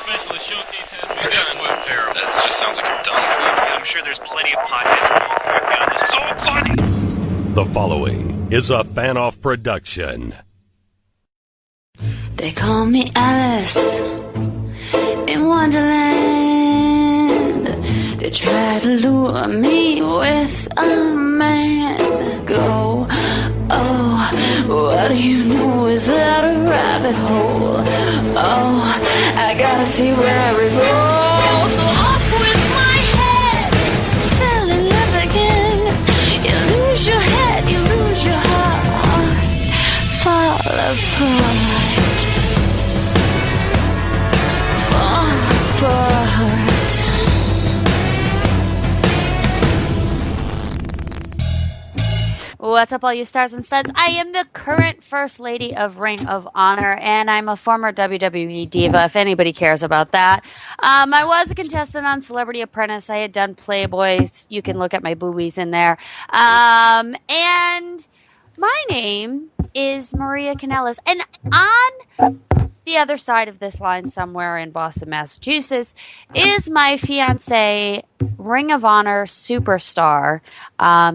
specialist showcase has begun. This was terrible. That just sounds like a dumb movie. I'm sure there's plenty of podcasts directly on this. So funny! The following is a fan-off production. They call me Alice in Wonderland. They try to lure me with a man. Go, oh, what do you know? Is that a rabbit hole? Oh, I gotta see where we go. So off with my head, fell in love again. You lose your head, you lose your heart, fall apart. What's up, all you stars and studs? I am the current First Lady of Ring of Honor, and I'm a former WWE diva, if anybody cares about that. I was a contestant on Celebrity Apprentice. I had done Playboys. You can look at my boobies in there. And my name is Maria Kanellis. And on the other side of this line, somewhere in Boston, Massachusetts, is my fiance, Ring of Honor superstar.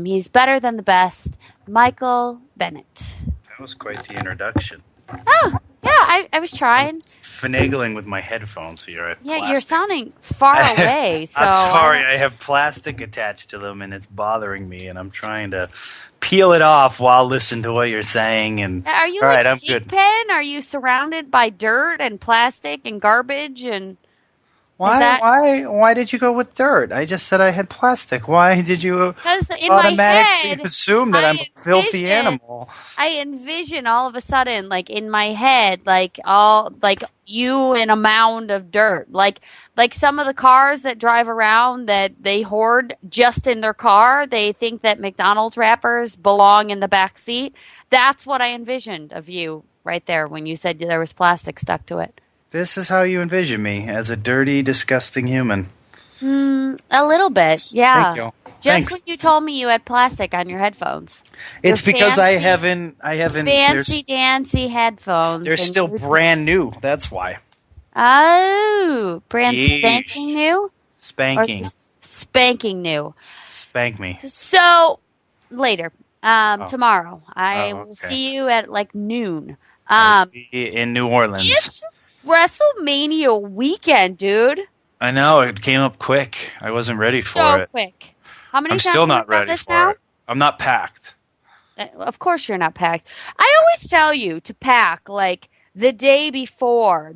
He's better than the best, Michael Bennett. That was quite the introduction. Oh, yeah, I was trying. Finagling with my headphones here. Yeah, you're sounding far away. So I'm sorry, I have plastic attached to them, and it's bothering me, and I'm trying to peel it off while listening to what you're saying. And are you all like right, I'm Pig good. Pen? Are you surrounded by dirt and plastic and garbage and? Why did you go with dirt? I just said I had plastic. Why did you Because in automatically my head, assume that I'm a filthy animal? I envision all of a sudden, like in my head, like you in a mound of dirt, like some of the cars that drive around that they hoard just in their car. They think that McDonald's wrappers belong in the back seat. That's what I envisioned of you right there when you said there was plastic stuck to it. This is how you envision me, as a dirty, disgusting human. A little bit, yeah. Thank you. Just Thanks. when you told me you had plastic on your headphones. It's because I fancy- haven't. Fancy dancy headphones. They're still brand new. That's why. Oh, brand Yeesh. spanking new? Or Spanking. just spanking new. Spank me. So, later, tomorrow, I Oh, will okay. see you at like noon. In New Orleans. It's WrestleMania weekend, dude. I know, it came up quick. I wasn't ready for So it. quick. How many I'm times still have we not done ready this for now? it. I'm not packed. Of course you're not packed. I always tell you to pack like the day before,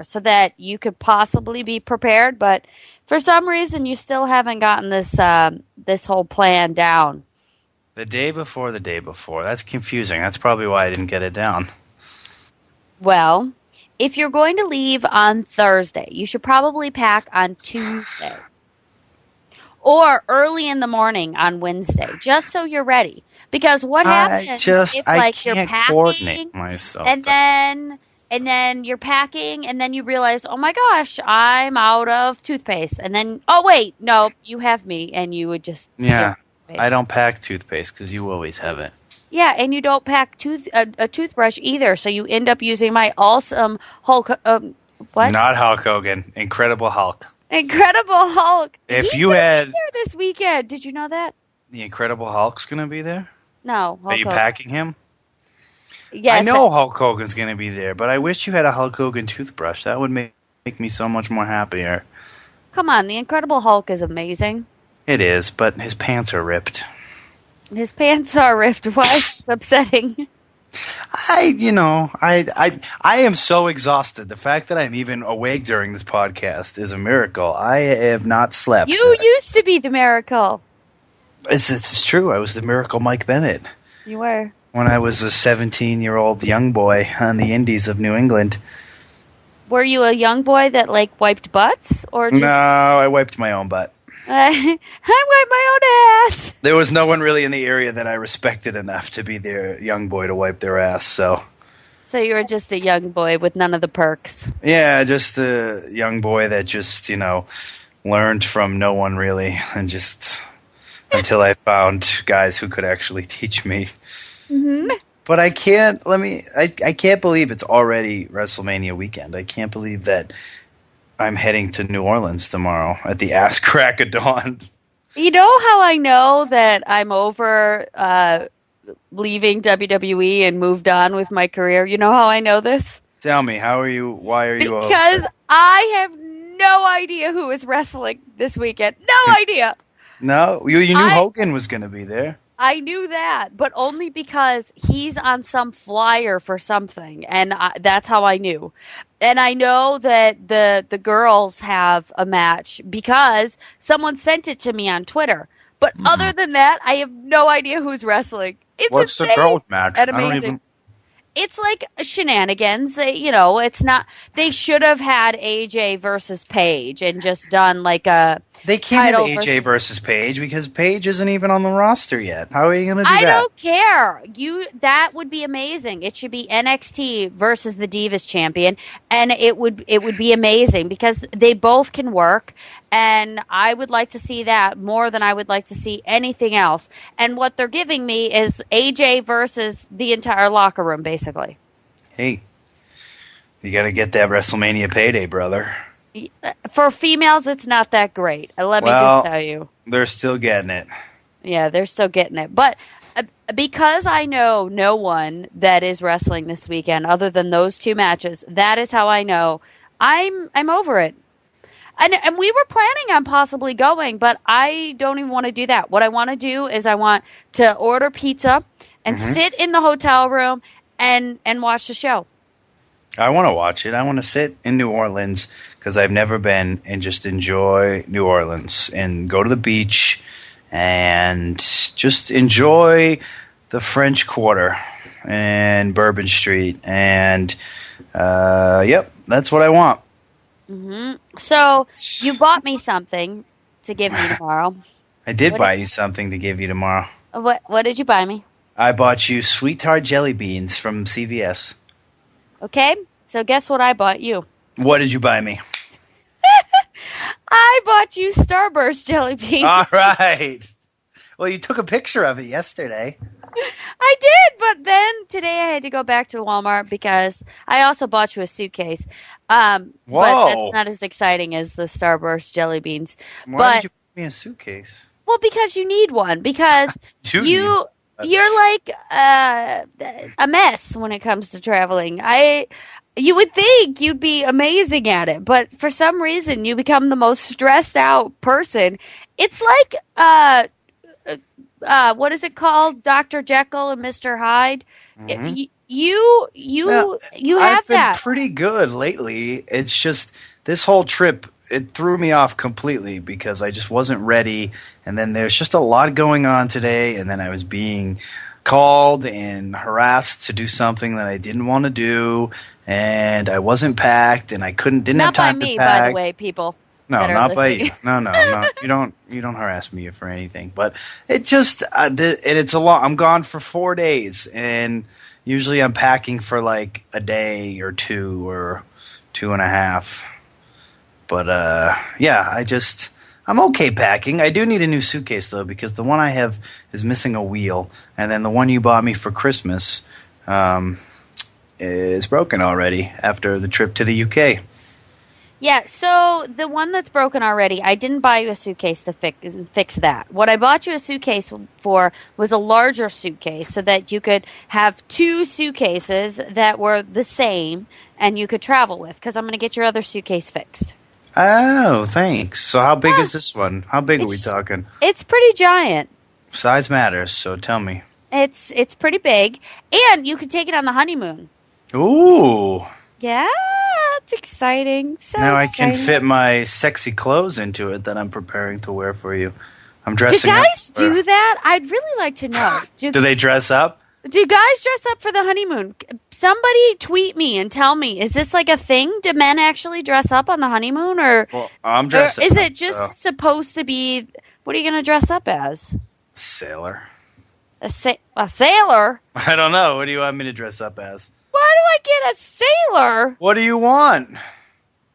so that you could possibly be prepared. But for some reason, you still haven't gotten this whole plan down. The day before. That's confusing. That's probably why I didn't get it down. Well, if you're going to leave on Thursday, you should probably pack on Tuesday or early in the morning on Wednesday, just so you're ready. Because what happens if like you're can't packing coordinate myself. and then you're packing and then you realize, oh my gosh, I'm out of toothpaste, and then oh wait, no, you have me, and you would just Yeah, skip toothpaste. I don't pack toothpaste because you always have it. Yeah, and you don't pack a toothbrush either, so you end up using my awesome Hulk. What? Not Hulk Hogan. Incredible Hulk. Incredible Hulk. If He's you gonna had- be there this weekend, did you know that? The Incredible Hulk's going to be there? No, Hulk Are you Hogan. packing him? Yes, I know Hulk Hogan's going to be there, but I wish you had a Hulk Hogan toothbrush. That would make me so much more happier. Come on, the Incredible Hulk is amazing. It is, but his pants are ripped. His pants are ripped. Why? It's upsetting. I am so exhausted. The fact that I'm even awake during this podcast is a miracle. I have not slept. You used to be the miracle. It's true. I was the miracle Mike Bennett You were. when I was a 17-year-old young boy on the Indies of New England. Were you a young boy that like wiped butts, or just No, I wiped my own butt. I wipe my own ass? There was no one really in the area that I respected enough to be their young boy to wipe their ass, so... So you were just a young boy with none of the perks. Yeah, just a young boy that just, learned from no one really, and just... until I found guys who could actually teach me. Mm-hmm. But I can't believe it's already WrestleMania weekend. I can't believe that I'm heading to New Orleans tomorrow at the ass crack of dawn. You know how I know that I'm over leaving WWE and moved on with my career? You know how I know this? Tell me, how are you? Why are you? Because I have no idea who is wrestling this weekend. No idea. No, you knew Hogan was going to be there. I knew that, but only because he's on some flyer for something, and that's how I knew. And I know that the girls have a match because someone sent it to me on Twitter. But other than that, I have no idea who's wrestling. It's What's insane the girls' match? and amazing. It's like shenanigans. It's not. They should have had AJ versus Paige and just done like a. They can't have AJ versus Paige because Paige isn't even on the roster yet. How are you going to do that? I don't care. That would be amazing. It should be NXT versus the Divas champion, and it would be amazing because they both can work, and I would like to see that more than I would like to see anything else. And what they're giving me is AJ versus the entire locker room, basically. Hey, you got to get that WrestleMania payday, brother. For females, it's not that great. Let me just tell you. They're still getting it. Yeah, they're still getting it. But because I know no one that is wrestling this weekend other than those two matches, that is how I know I'm over it. And we were planning on possibly going, but I don't even want to do that. What I want to do is I want to order pizza and sit in the hotel room and watch the show. I want to watch it. I want to sit in New Orleans because I've never been and just enjoy New Orleans and go to the beach and just enjoy the French Quarter and Bourbon Street. And, yep, that's what I want. Mm-hmm. So you bought me something to give me tomorrow. I did buy you something to give you tomorrow. What did you buy me? I bought you Sweet Tart Jelly Beans from CVS. Okay, so guess what I bought you? What did you buy me? I bought you Starburst jelly beans. All right. Well, you took a picture of it yesterday. I did, but then today I had to go back to Walmart because I also bought you a suitcase. But that's not as exciting as the Starburst jelly beans. Why did you buy me a suitcase? Well, because you need one. Because you're like a mess when it comes to traveling. You would think you'd be amazing at it, but for some reason you become the most stressed out person. It's like what is it called? Dr. Jekyll and Mr. Hyde. Mm-hmm. You have I've been that. pretty good lately. It's just this whole trip, it threw me off completely because I just wasn't ready. And then there's just a lot going on today. And then I was being called and harassed to do something that I didn't want to do. And I wasn't packed and I didn't have time to pack. Not by me, by the way, people. No, not by you. No. You don't harass me for anything. But it just it's a lot. I'm gone for 4 days, and usually I'm packing for like a day or 2 or 2.5. But yeah, I'm okay packing. I do need a new suitcase though because the one I have is missing a wheel, and then the one you bought me for Christmas is broken already after the trip to the UK. Yeah, so the one that's broken already, I didn't buy you a suitcase to fix that. What I bought you a suitcase for was a larger suitcase so that you could have 2 suitcases that were the same and you could travel with because I'm going to get your other suitcase fixed. Oh, thanks. So how big is this one? How big are we talking? It's pretty giant. Size matters, so tell me. It's pretty big, and you could take it on the honeymoon. Ooh. Yeah, it's exciting. Now I can fit my sexy clothes into it that I'm preparing to wear for you. I'm dressing up. Do guys do that? I'd really like to know. Do they dress up? Do guys dress up for the honeymoon? Somebody tweet me and tell me, is this like a thing? Do men actually dress up on the honeymoon? Or, I'm dressed up. Is it just supposed to be, what are you going to dress up as? Sailor. A sailor? I don't know. What do you want me to dress up as? Why do I get a sailor? What do you want?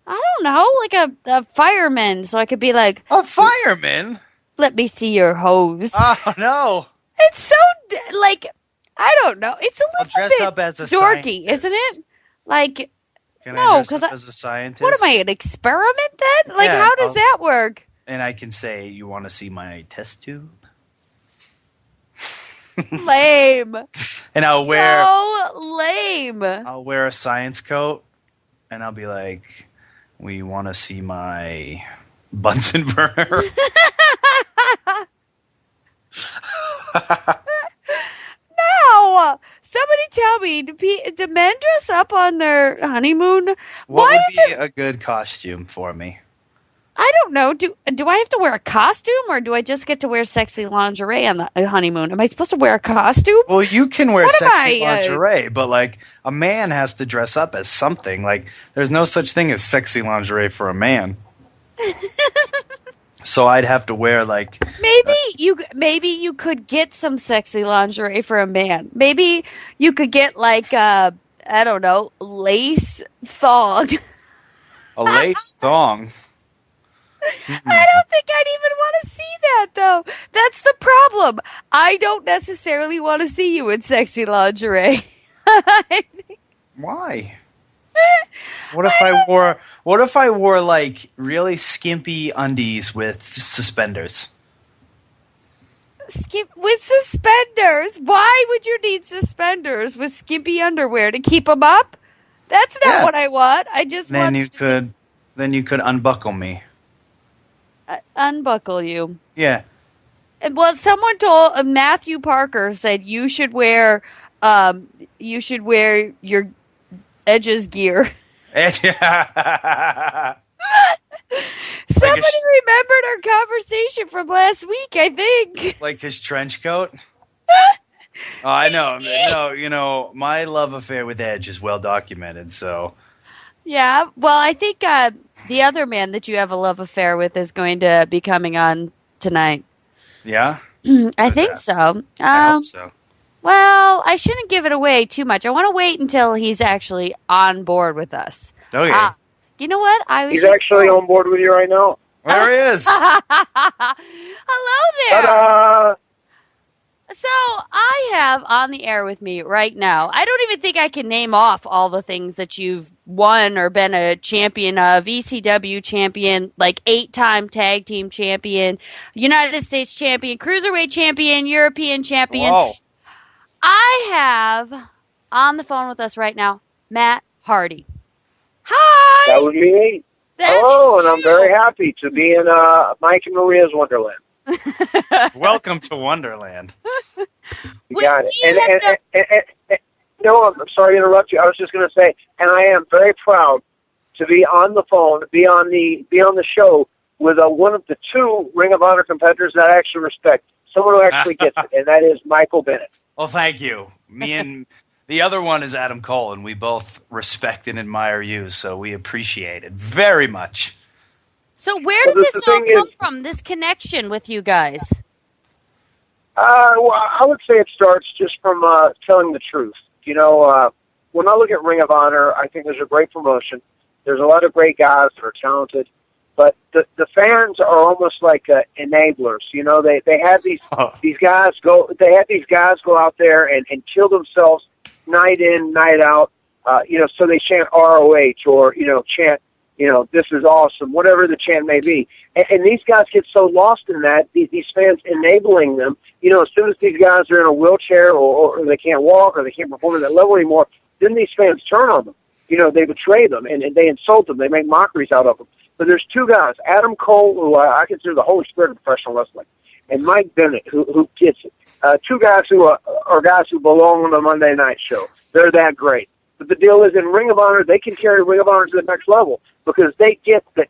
I don't know, like a fireman, so I could be like... A fireman? Let me see your hose. Oh, no. It's so, like, I don't know. It's a little dress bit up as a dorky, scientist. isn't it? Like, Can No, I dress 'cause up as a scientist? What am I, an experiment then? Like, Yeah, how does that work? And I can say, "You want to see my test tube?" Lame. And I'll lame. wear a science coat, and I'll be like, "We want to see my Bunsen burner." No. Somebody tell me, do men dress up on their honeymoon? What Why would is be a good costume for me? I don't know. Do I have to wear a costume, or do I just get to wear sexy lingerie on the honeymoon? Am I supposed to wear a costume? Well, you can wear What am sexy I, lingerie, but like a man has to dress up as something. Like there's no such thing as sexy lingerie for a man. So I'd have to wear like Maybe you could get some sexy lingerie for a man. Maybe you could get like I don't know, lace thong. a lace thong. I don't think I'd even want to see that, though. That's the problem. I don't necessarily want to see you in sexy lingerie. Why? What if I wore like really skimpy undies with suspenders? With suspenders? Why would you need suspenders with skimpy underwear to keep them up? That's not what I want. I just want then you could unbuckle me. Unbuckle you. Yeah. Well, someone told Matthew Parker said you should wear your Edge's gear. Somebody Somebody remembered our conversation from last week, I think. like his trench coat. Oh, I know. No, you know, my love affair with Edge is well documented. So Yeah. Well, I think the other man that you have a love affair with is going to be coming on tonight. yeah, I think so. I hope so. Well, I shouldn't give it away too much. I want to wait until he's actually on board with us. Okay, You know what? He's actually on board with you right now. there he is. Hello there. Ta-da! So I have on the air with me right now. I don't even think I can name off all the things that you've won or been a champion of. ECW champion, like 8-time tag team champion, United States champion, cruiserweight champion, European champion. Whoa. I have on the phone with us right now, Matt Hardy. Hi. That would be me. Hello, and I'm very happy to be in Mike and Maria's Wonderland. Welcome to Wonderland. You got it. And no, I'm sorry to interrupt you. I was just going to say, and I am very proud to be on the phone, be on the show with one of the 2 Ring of Honor competitors that I actually respect. Someone who actually gets it, and that is Michael Bennett. Well, thank you. Me and the other one is Adam Cole, and we both respect and admire you, so we appreciate it very much. So where did this all come from, this connection with you guys? Well, I would say it starts just from telling the truth. You know, when I look at Ring of Honor, I think there's a great promotion. There's a lot of great guys that are talented, but the fans are almost like enablers. You know, they have these guys go out there and kill themselves night in, night out. You know, so they chant ROH or chant. This is awesome, whatever the chant may be. And these guys get so lost in that, these fans enabling them. As soon as these guys are in a wheelchair or they can't walk or they can't perform at that level anymore, then these fans turn on them. They betray them and they insult them. They make mockeries out of them. But there's 2 guys, Adam Cole, who I consider the Holy Spirit of professional wrestling, and Mike Bennett, who gets it. 2 guys who are guys who belong on the Monday night show. They're that great. But the deal is, in Ring of Honor, they can carry Ring of Honor to the next level because they get that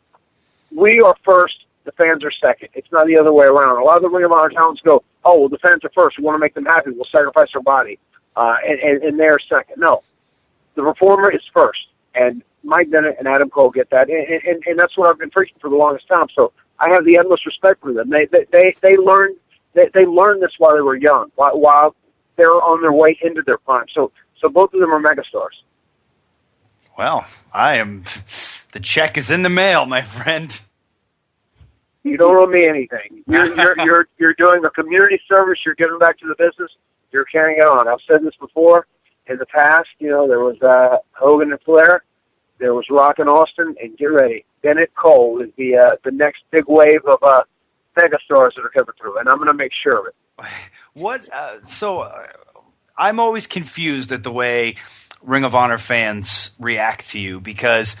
we are first, the fans are second. It's not the other way around. A lot of the Ring of Honor talents go, oh, well, the fans are first. We want to make them happy. We'll sacrifice our body. And they're second. No. The performer is first. And Mike Bennett and Adam Cole get that. And that's what I've been preaching for the longest time. So I have the utmost respect for them. They learned this while they were young, while they're on their way into their prime. So both of them are megastars. Well, the check is in the mail, my friend. You don't owe me anything. You're doing a community service. You're giving back to the business. You're carrying it on. I've said this before in the past. There was Hogan and Flair. there was Rock and Austin, and get ready. Bennett Cole is the next big wave of megastars that are coming through, and I'm going to make sure of it. What? I'm always confused at the way Ring of Honor fans react to you, because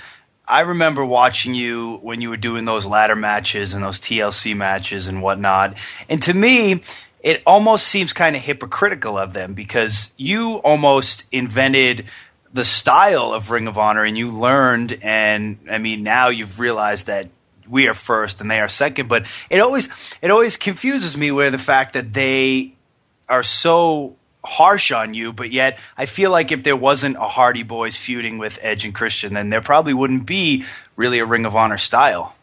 I remember watching you when you were doing those ladder matches and those TLC matches and whatnot, and to me, it almost seems kind of hypocritical of them, because you almost invented the style of Ring of Honor, and you learned, and I mean, now you've realized that we are first and they are second, but it always confuses me where the fact that they are so harsh on you, but yet I feel like if there wasn't a Hardy Boys feuding with Edge and Christian, then there probably wouldn't be really a Ring of Honor style.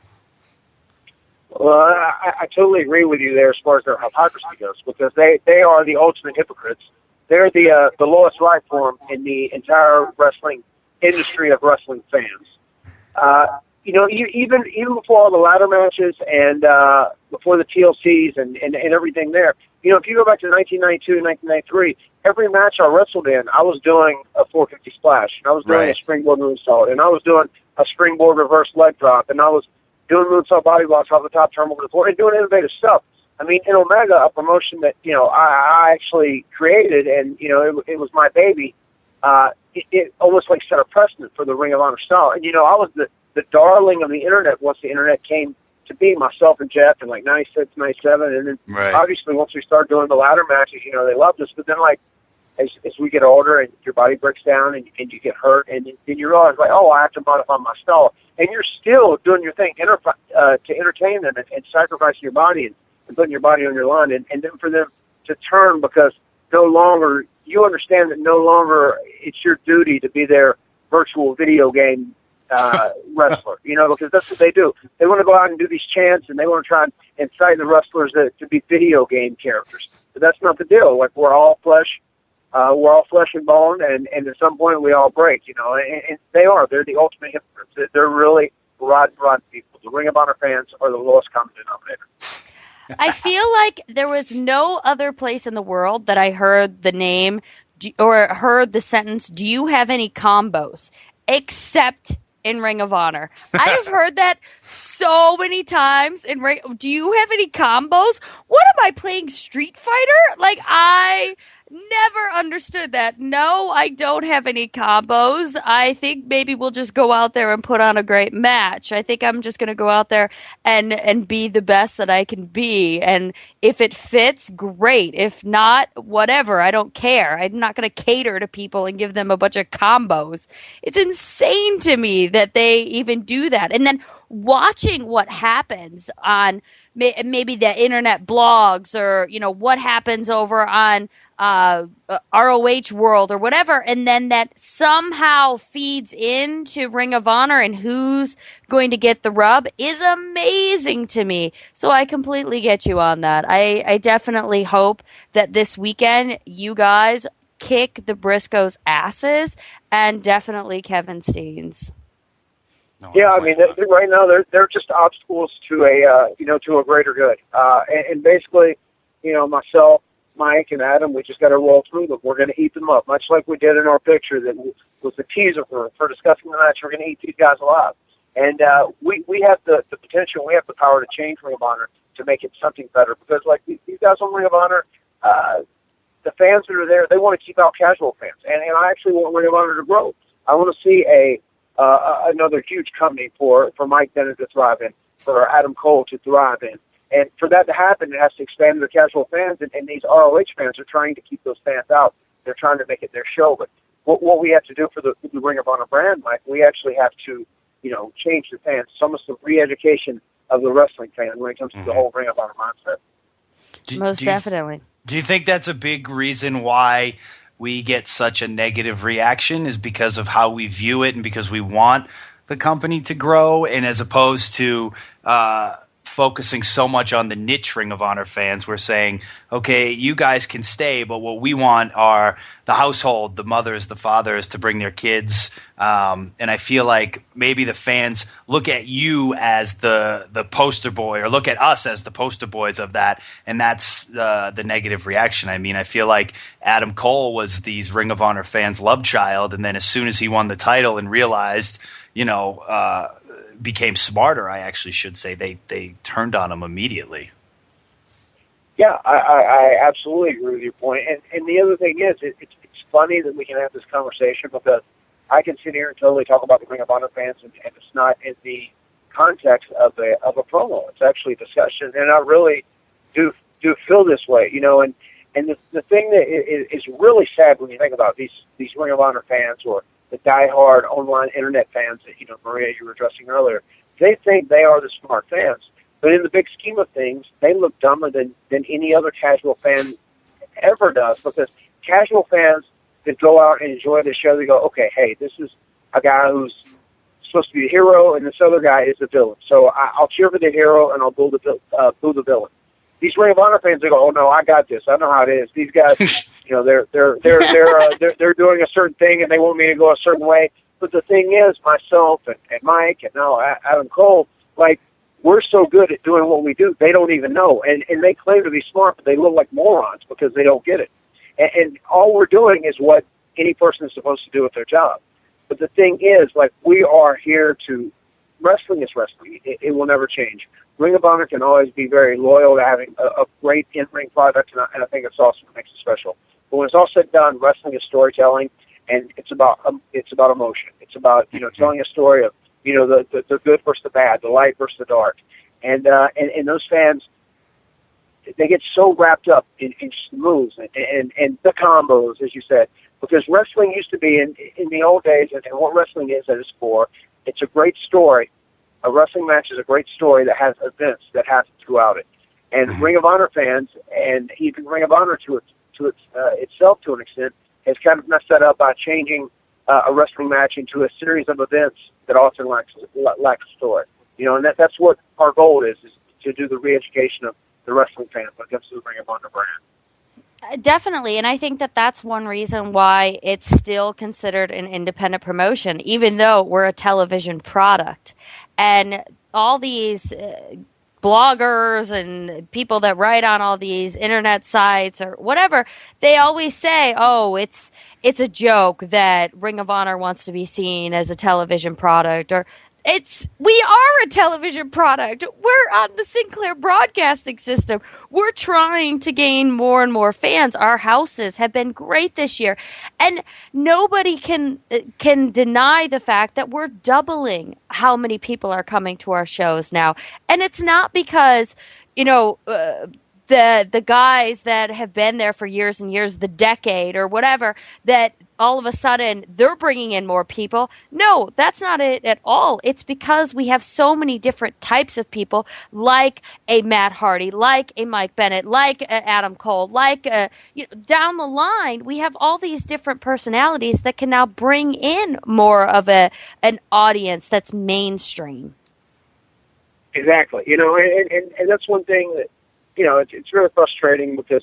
Well, I totally agree with you there as far as their hypocrisy goes, because they are the ultimate hypocrites. They're the lowest life form in the entire wrestling industry of wrestling fans. Even before all the ladder matches and before the TLCs and everything there, if you go back to 1992, 1993, every match I wrestled in, I was doing a 450 splash, and I was doing a springboard moonsault, and I was doing a springboard reverse leg drop, and I was doing moonsault body blocks off the top, turn over the floor, and doing innovative stuff. I mean, in Omega, a promotion that, I actually created, and, it was my baby, it almost like set a precedent for the Ring of Honor style. And, I was the darling of the Internet once the Internet came to be, myself and Jeff in like 96, 97. And then obviously once we started doing the ladder matches, they loved us. But then as we get older and your body breaks down and you get hurt, and then you realize I have to modify my style. And you're still doing your thing to entertain them and sacrificing your body and putting your body on your line. And then for them to turn because no longer, you understand that no longer it's your duty to be their virtual video game wrestler, because that's what they do. They want to go out and do these chants, and they want to try and incite the wrestlers to be video game characters. But that's not the deal. We're all flesh and bone, and at some point we all break, and they're the ultimate hypocrites. They're really rotten people. The Ring of Honor fans are the lowest common denominator. I feel like there was no other place in the world that I heard the name or heard the sentence, "Do you have any combos?" except in Ring of Honor. I have heard that so many times in Ring. Do you have any combos? What am I playing, Street Fighter? I never understood that. No, I don't have any combos. I think maybe we'll just go out there and put on a great match. I think I'm just going to go out there and be the best that I can be. And if it fits, great. If not, whatever. I don't care. I'm not going to cater to people and give them a bunch of combos. It's insane to me that they even do that. And then watching what happens on maybe the internet blogs or, what happens over on ROH World or whatever, and then that somehow feeds into Ring of Honor and who's going to get the rub is amazing to me. So I completely get you on that. I definitely hope that this weekend you guys kick the Briscoes' asses and definitely Kevin Steen's. Yeah, I mean, right now they're just obstacles to a greater good. And basically, myself, Mike, and Adam, we just got to roll through them. We're going to eat them up, much like we did in our picture that was the teaser for discussing the match. We're going to eat these guys alive. And we have the potential, we have the power to change Ring of Honor to make it something better. Because, these guys on Ring of Honor, the fans that are there, they want to keep out casual fans. And I actually want Ring of Honor to grow. I want to see another huge company for Mike Bennett to thrive in, for Adam Cole to thrive in. And for that to happen, it has to expand to the casual fans, and these ROH fans are trying to keep those fans out. They're trying to make it their show. But what we have to do for the Ring of Honor brand, Mike, we actually have to, change the fans. It's almost a re-education of the wrestling fan when it comes to the whole Ring of Honor mindset. Most definitely. Do you think that's a big reason why we get such a negative reaction, is because of how we view it and because we want the company to grow, and as opposed to focusing so much on the niche Ring of Honor fans, we're saying, okay, you guys can stay, but what we want are the household, the mothers, the fathers to bring their kids. And I feel like maybe the fans look at you as the poster boy, or look at us as the poster boys of that, and that's the negative reaction. I mean, I feel like Adam Cole was these Ring of Honor fans' love child, and then as soon as he won the title and realized, became smarter. I actually should say they turned on him immediately. Yeah, I absolutely agree with your point. And the other thing is, it's funny that we can have this conversation because I can sit here and totally talk about the Ring of Honor fans, and it's not in the context of a promo. It's actually a discussion, and I really do feel this way, And the thing that is really sad when you think about these Ring of Honor fans or the diehard online internet fans that Maria, you were addressing earlier, they think they are the smart fans. But in the big scheme of things, they look dumber than any other casual fan ever does, because casual fans that go out and enjoy the show, they go, okay, hey, this is a guy who's supposed to be the hero, and this other guy is the villain. So I'll cheer for the hero, and I'll boo the villain. These Ring of Honor fans, they go, oh no, I got this. I know how it is. These guys, they're doing a certain thing, and they want me to go a certain way. But the thing is, myself and Mike and now Adam Cole, we're so good at doing what we do, they don't even know. And they claim to be smart, but they look like morons because they don't get it. And all we're doing is what any person is supposed to do with their job. But the thing is, we are here to, wrestling is wrestling. It will never change. Ring of Honor can always be very loyal to having a great in-ring product, and I think it's awesome. It makes it special. But when it's all said and done, wrestling is storytelling, and it's about emotion. It's about telling a story of the good versus the bad, the light versus the dark, and those fans, they get so wrapped up in moves and the combos, as you said, because wrestling used to be in the old days, and what wrestling is at its core, it's a great story. A wrestling match is a great story that has events that happen throughout it. And Ring of Honor fans, and even Ring of Honor to itself to an extent, has kind of messed that up by changing a wrestling match into a series of events that often lacks a story. And that's what our goal is to do the re-education of the wrestling fan when it comes to the Ring of Honor brand. Definitely, and I think that's one reason why it's still considered an independent promotion, even though we're a television product. And all these bloggers and people that write on all these internet sites or whatever, they always say, oh, it's a joke that Ring of Honor wants to be seen as a television product, or we are a television product. We're on the Sinclair Broadcasting System. We're trying to gain more and more fans. Our houses have been great this year. And nobody can deny the fact that we're doubling how many people are coming to our shows now. And it's not because, the guys that have been there for years and years, the decade or whatever, that all of a sudden they're bringing in more people. No, that's not it at all. It's because we have so many different types of people, like a Matt Hardy, like a Mike Bennett, like Adam Cole, down the line, we have all these different personalities that can now bring in more of an audience that's mainstream. Exactly. And that's one thing that, it's really frustrating because,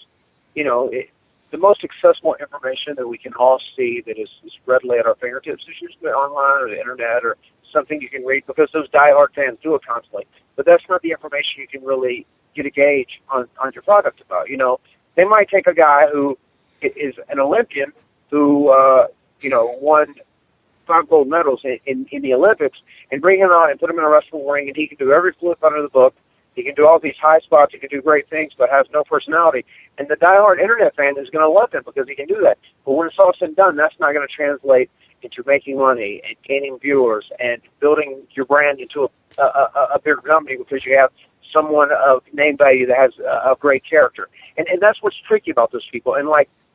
the most accessible information that we can all see that is readily at our fingertips is usually online or the internet or something you can read, because those diehard fans do it constantly. But that's not the information you can really get a gauge on your product about. They might take a guy who is an Olympian who, won 5 gold medals in the Olympics and bring him out and put him in a wrestling ring, and he can do every flip under the book. He can do all these high spots. He can do great things, but has no personality. And the diehard internet fan is going to love him because he can do that. But when it's all said and done, that's not going to translate into making money and gaining viewers and building your brand into a bigger company because you have someone of name value that has a great character. And that's what's tricky about those people. And,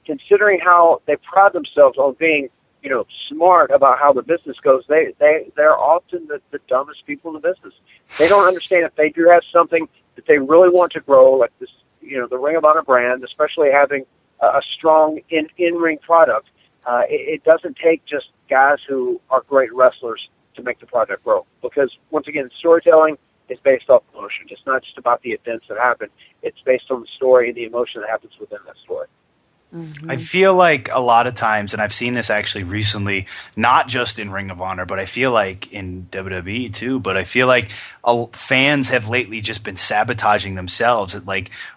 considering how they pride themselves on being, smart about how the business goes, they're often the dumbest people in the business. They don't understand if they do have something that they really want to grow, like this, the Ring of Honor brand, especially having a strong in-ring product. It doesn't take just guys who are great wrestlers to make the product grow. Because, once again, storytelling is based off emotion. It's not just about the events that happen. It's based on the story and the emotion that happens within that story. Mm-hmm. I feel like a lot of times, and I've seen this actually recently, not just in Ring of Honor, but I feel like in WWE too, but I feel like fans have lately just been sabotaging themselves at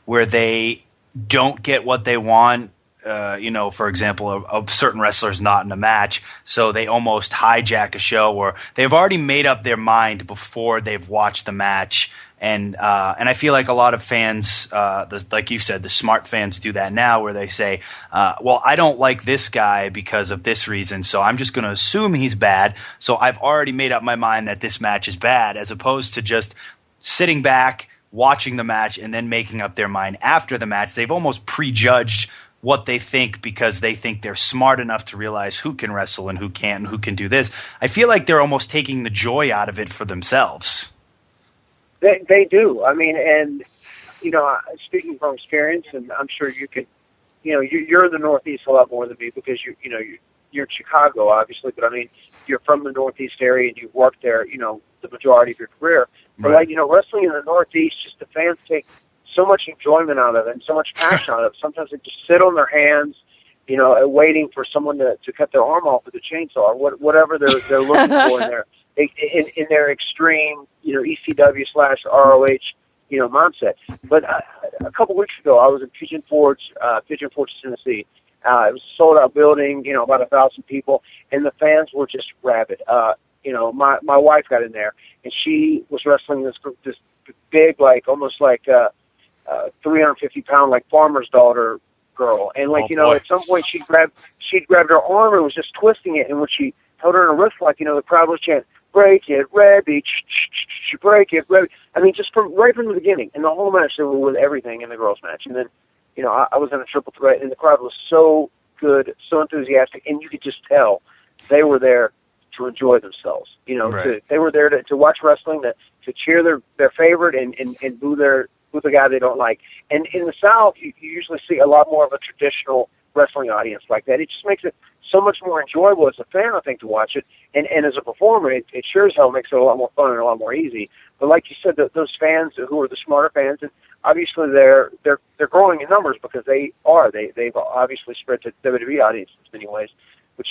where they don't get what they want for example, a certain wrestler's not in a match, so they almost hijack a show, or they've already made up their mind before they've watched the match. And I feel like a lot of fans, like you said, the smart fans do that now, where they say, well, I don't like this guy because of this reason, so I'm just going to assume he's bad. So I've already made up my mind that this match is bad, as opposed to just sitting back, watching the match, and then making up their mind after the match. They've almost prejudged what they think because they think they're smart enough to realize who can wrestle and who can't and who can do this. I feel like they're almost taking the joy out of it for themselves. They do. I mean, and, speaking from experience, and I'm sure you can, you're in the Northeast a lot more than me because you're in Chicago, obviously, but I mean, you're from the Northeast area and you've worked there, the majority of your career. But Right. wrestling in the Northeast, just the fans take so much enjoyment out of it and so much passion out of it. Sometimes they just sit on their hands, waiting for someone to cut their arm off with a chainsaw or whatever they're looking for in their extreme, ECW/ROH, mindset. But a couple weeks ago, I was in Pigeon Forge, Tennessee. It was a sold-out building, about 1,000 people, and the fans were just rabid. My wife got in there, and she was wrestling this big, almost 350-pound, farmer's daughter girl. And, at some point, she'd grabbed her arm and was just twisting it, and when she held her in her wrist, the crowd was chanting, "Break it, Rebby, break it, Rebby." I mean, just right from the beginning. And the whole match, they were with everything in the girls' match. And then, I was in a triple threat, and the crowd was so good, so enthusiastic, and you could just tell they were there to enjoy themselves. Right. They were there to watch wrestling, to cheer their favorite and boo the guy they don't like. And in the South, you usually see a lot more of a traditional wrestling audience like that. It just makes it so much more enjoyable as a fan, I think, to watch it. And as a performer, it sure as hell makes it a lot more fun and a lot more easy. But like you said, those fans who are the smarter fans, and obviously they're growing in numbers because they've obviously spread to WWE audiences in many ways. But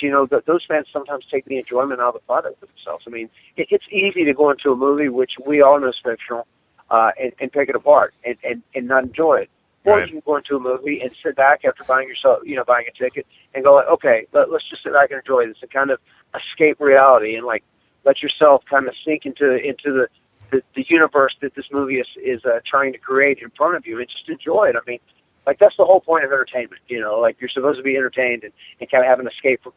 those fans sometimes take the enjoyment out of the product for themselves. I mean, it's easy to go into a movie, which we all know is fictional, and pick it apart and not enjoy it. Or Right. you can go into a movie and sit back after buying a ticket and go, okay, let's just sit back and enjoy this and kind of escape reality and let yourself kind of sink into the universe that this movie is trying to create in front of you and just enjoy it. I mean, that's the whole point of entertainment. You're supposed to be entertained and kind of have an escape from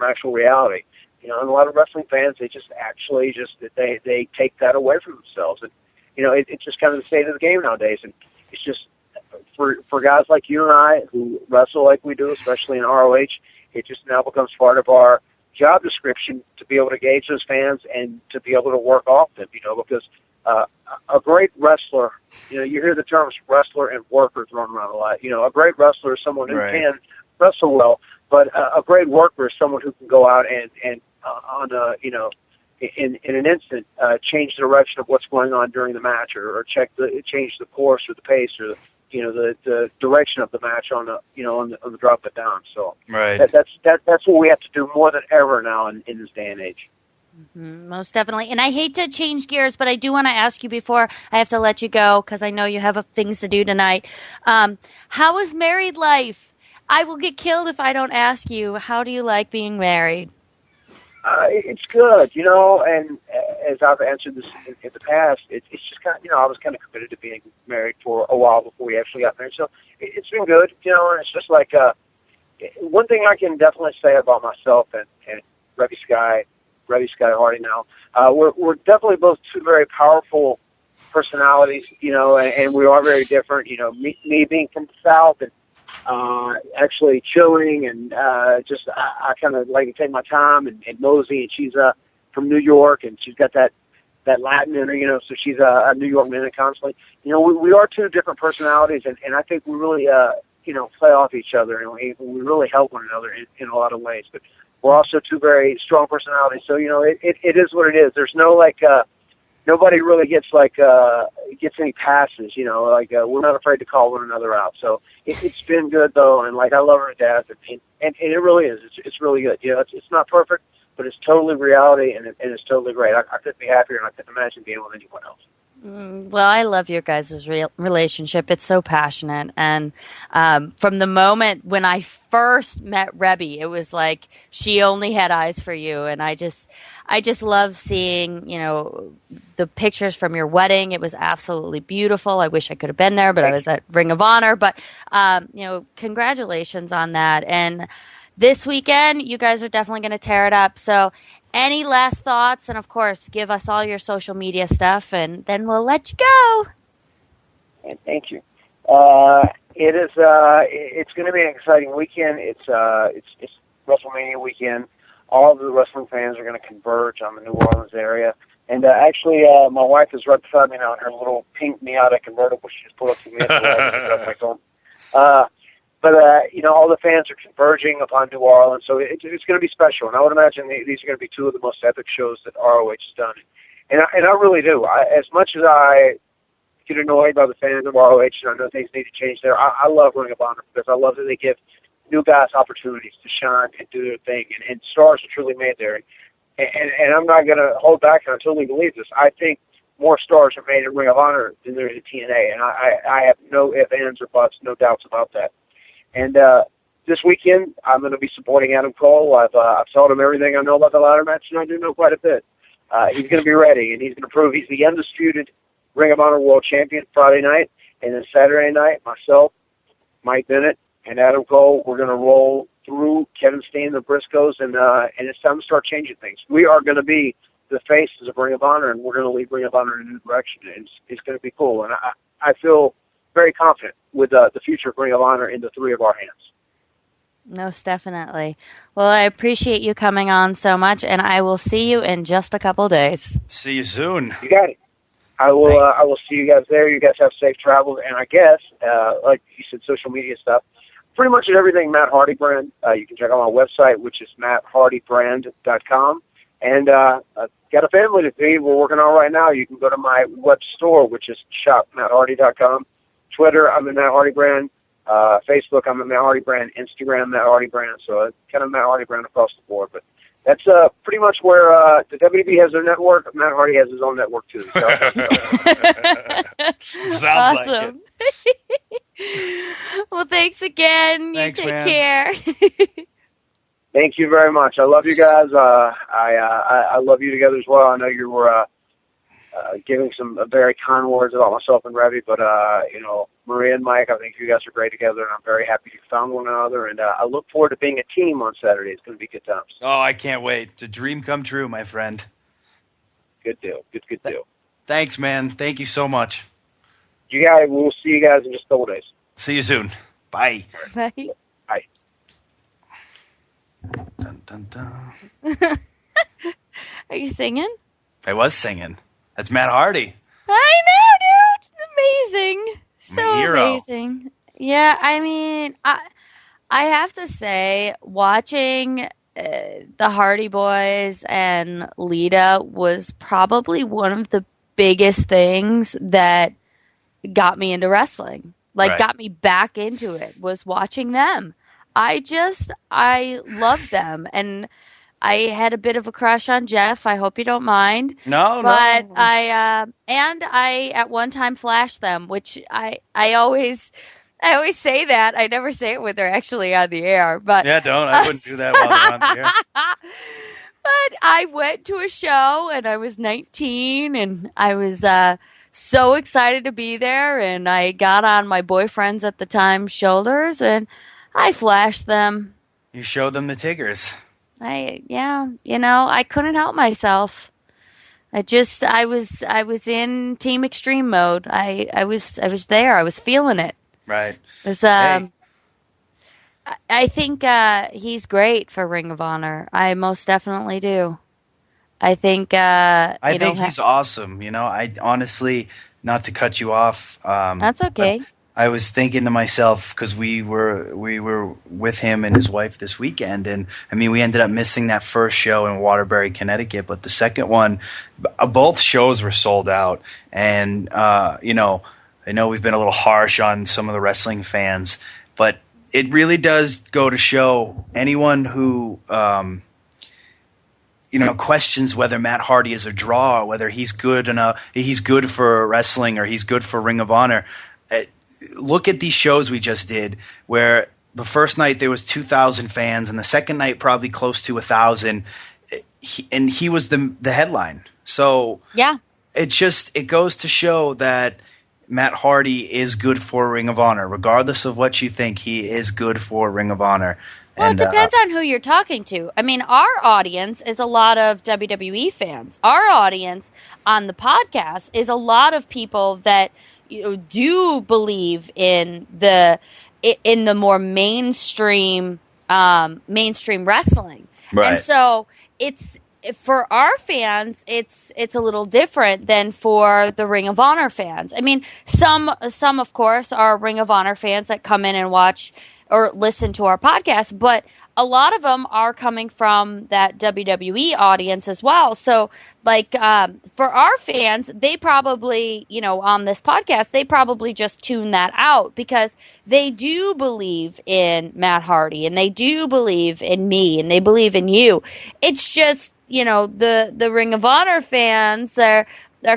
actual reality. And a lot of wrestling fans, they just actually they take that away from themselves. And it's just kind of the state of the game nowadays. And it's just for guys like you and I who wrestle like we do, especially in ROH, it just now becomes part of our job description to be able to gauge those fans and to be able to work off them. Because a great wrestler, you hear the terms wrestler and worker thrown around a lot. A great wrestler is someone who Right. can wrestle well, but a great worker is someone who can go out and in an instant change the direction of what's going on during the match, or change the course or the pace or the direction of the match on the drop it down. So Right. that's what we have to do more than ever now in this day and age. Most definitely. And I hate to change gears, but I do want to ask you before I have to let you go, because I know you have things to do tonight. How is married life? I will get killed if I don't ask you. How do you like being married? It's good, and as I've answered this in the past, it's just kind of, I was kind of committed to being married for a while before we actually got married. So it's been good, and it's just one thing I can definitely say about myself and Rebby Sky Hardy now, we're definitely both two very powerful personalities, and we are very different. Me being from the South and actually chilling and I kind of like to take my time and mosey, and she's from New York and she's got that Latin in her, so she's a New York minute constantly. We are two different personalities, and I think we really play off each other, and we really help one another in a lot of ways. But we're also two very strong personalities, so it is what it is. There's no nobody really gets any passes, we're not afraid to call one another out. So it's been good though, and I love her to death, and it really is. It's really good. It's not perfect, but it's totally reality, and it's totally great. I couldn't be happier, and I couldn't imagine being with anyone else. Well, I love your guys' relationship. It's so passionate. And from the moment when I first met Rebby, it was like she only had eyes for you. And I just love seeing, the pictures from your wedding. It was absolutely beautiful. I wish I could have been there, but I was at Ring of Honor. But, congratulations on that. And this weekend, you guys are definitely going to tear it up. So any last thoughts? And, of course, give us all your social media stuff, and then we'll let you go. And thank you. It is. It's going to be an exciting weekend. It's WrestleMania weekend. All of the wrestling fans are going to converge on the New Orleans area. And actually, my wife is right beside me now in her little pink Miata convertible. She just pulled up to me at the my phone. But all the fans are converging upon New Orleans, so it's going to be special. And I would imagine these are going to be two of the most epic shows that ROH has done. And I really do. As much as I get annoyed by the fans of ROH, and I know things need to change there, I love Ring of Honor because I love that they give new guys opportunities to shine and do their thing. And stars are truly made there. And I'm not going to hold back, and I totally believe this. I think more stars are made at Ring of Honor than there is at TNA, and I have no ifs, ands, or buts, no doubts about that. And this weekend, I'm going to be supporting Adam Cole. I've told him everything I know about the ladder match, and I do know quite a bit. He's going to be ready, and he's going to prove he's the undisputed Ring of Honor World Champion Friday night. And then Saturday night, myself, Mike Bennett, and Adam Cole, we're going to roll through Kevin Steen, the Briscoes, and it's time to start changing things. We are going to be the faces of Ring of Honor, and we're going to lead Ring of Honor in a new direction. And it's going to be cool. And I feel very confident with the future of Ring of Honor in the three of our hands. Most definitely. Well, I appreciate you coming on so much, and I will see you in just a couple days. See you soon. You got it. I will see you guys there. You guys have safe travels, and I guess, like you said, social media stuff, pretty much everything Matt Hardy brand. You can check out my website, which is matthardybrand.com. And I've got a family to feed. We're working on right now. You can go to my web store, which is shopmatthardy.com. Twitter, I'm at Matt Hardy Brand. Facebook, I'm at Matt Hardy Brand. Instagram, Matt Hardy Brand. So kind of Matt Hardy Brand across the board. But that's pretty much where the WWE has their network. Matt Hardy has his own network, too. So. Sounds awesome. like it. Well, thanks again. Thanks, you take man. care. Thank you very much. I love you guys. I love you together as well. I know you were giving some very kind words about myself and Revy, but Maria and Mike, I think you guys are great together, and I'm very happy you found one another. And I look forward to being a team on Saturday. It's going to be good times. Oh, I can't wait. It's a dream come true, my friend. Good deal. Good deal. Thanks, man. Thank you so much. You guys, we'll see you guys in just a couple days. See you soon. Bye. Bye. Bye. Dun, dun, dun. Are you singing? I was singing. That's Matt Hardy. I know, dude. Amazing. So hero. amazing. Yeah, I mean, I have to say, watching the Hardy Boys and Lita was probably one of the biggest things that got me into wrestling. Like, got me back into it, was watching them. I love them. And I had a bit of a crush on Jeff. I hope you don't mind. No. I at one time flashed them, which I always say that. I never say it when they're actually on the air. But yeah, don't. I wouldn't do that while they're on the air. But I went to a show and I was 19 and I was so excited to be there, and I got on my boyfriend's at the time's shoulders and I flashed them. You showed them the Tiggers. I couldn't help myself. I was in Team Extreme mode. I was there. I was feeling it. Right. It was, I think he's great for Ring of Honor. I most definitely do. I think he's awesome. I honestly, not to cut you off. That's okay. I was thinking to myself, because we were with him and his wife this weekend, and I mean, we ended up missing that first show in Waterbury, Connecticut, but the second one, both shows were sold out. And I know we've been a little harsh on some of the wrestling fans, but it really does go to show anyone who questions whether Matt Hardy is a draw, or whether he's good for wrestling or he's good for Ring of Honor. Look at these shows we just did, where the first night there was 2,000 fans, and the second night probably close to 1,000, and he was the headline. So yeah, it goes to show that Matt Hardy is good for Ring of Honor, regardless of what you think. He is good for Ring of Honor. Well, it depends on who you're talking to. I mean, our audience is a lot of WWE fans. Our audience on the podcast is a lot of people that do believe in the more mainstream wrestling. Right. And so for our fans, it's a little different than for the Ring of Honor fans. I mean, some of course are Ring of Honor fans that come in and watch or listen to our podcast, but a lot of them are coming from that WWE audience as well. So, like, for our fans, they probably, on this podcast, they probably just tune that out because they do believe in Matt Hardy and they do believe in me and they believe in you. It's just, the Ring of Honor fans are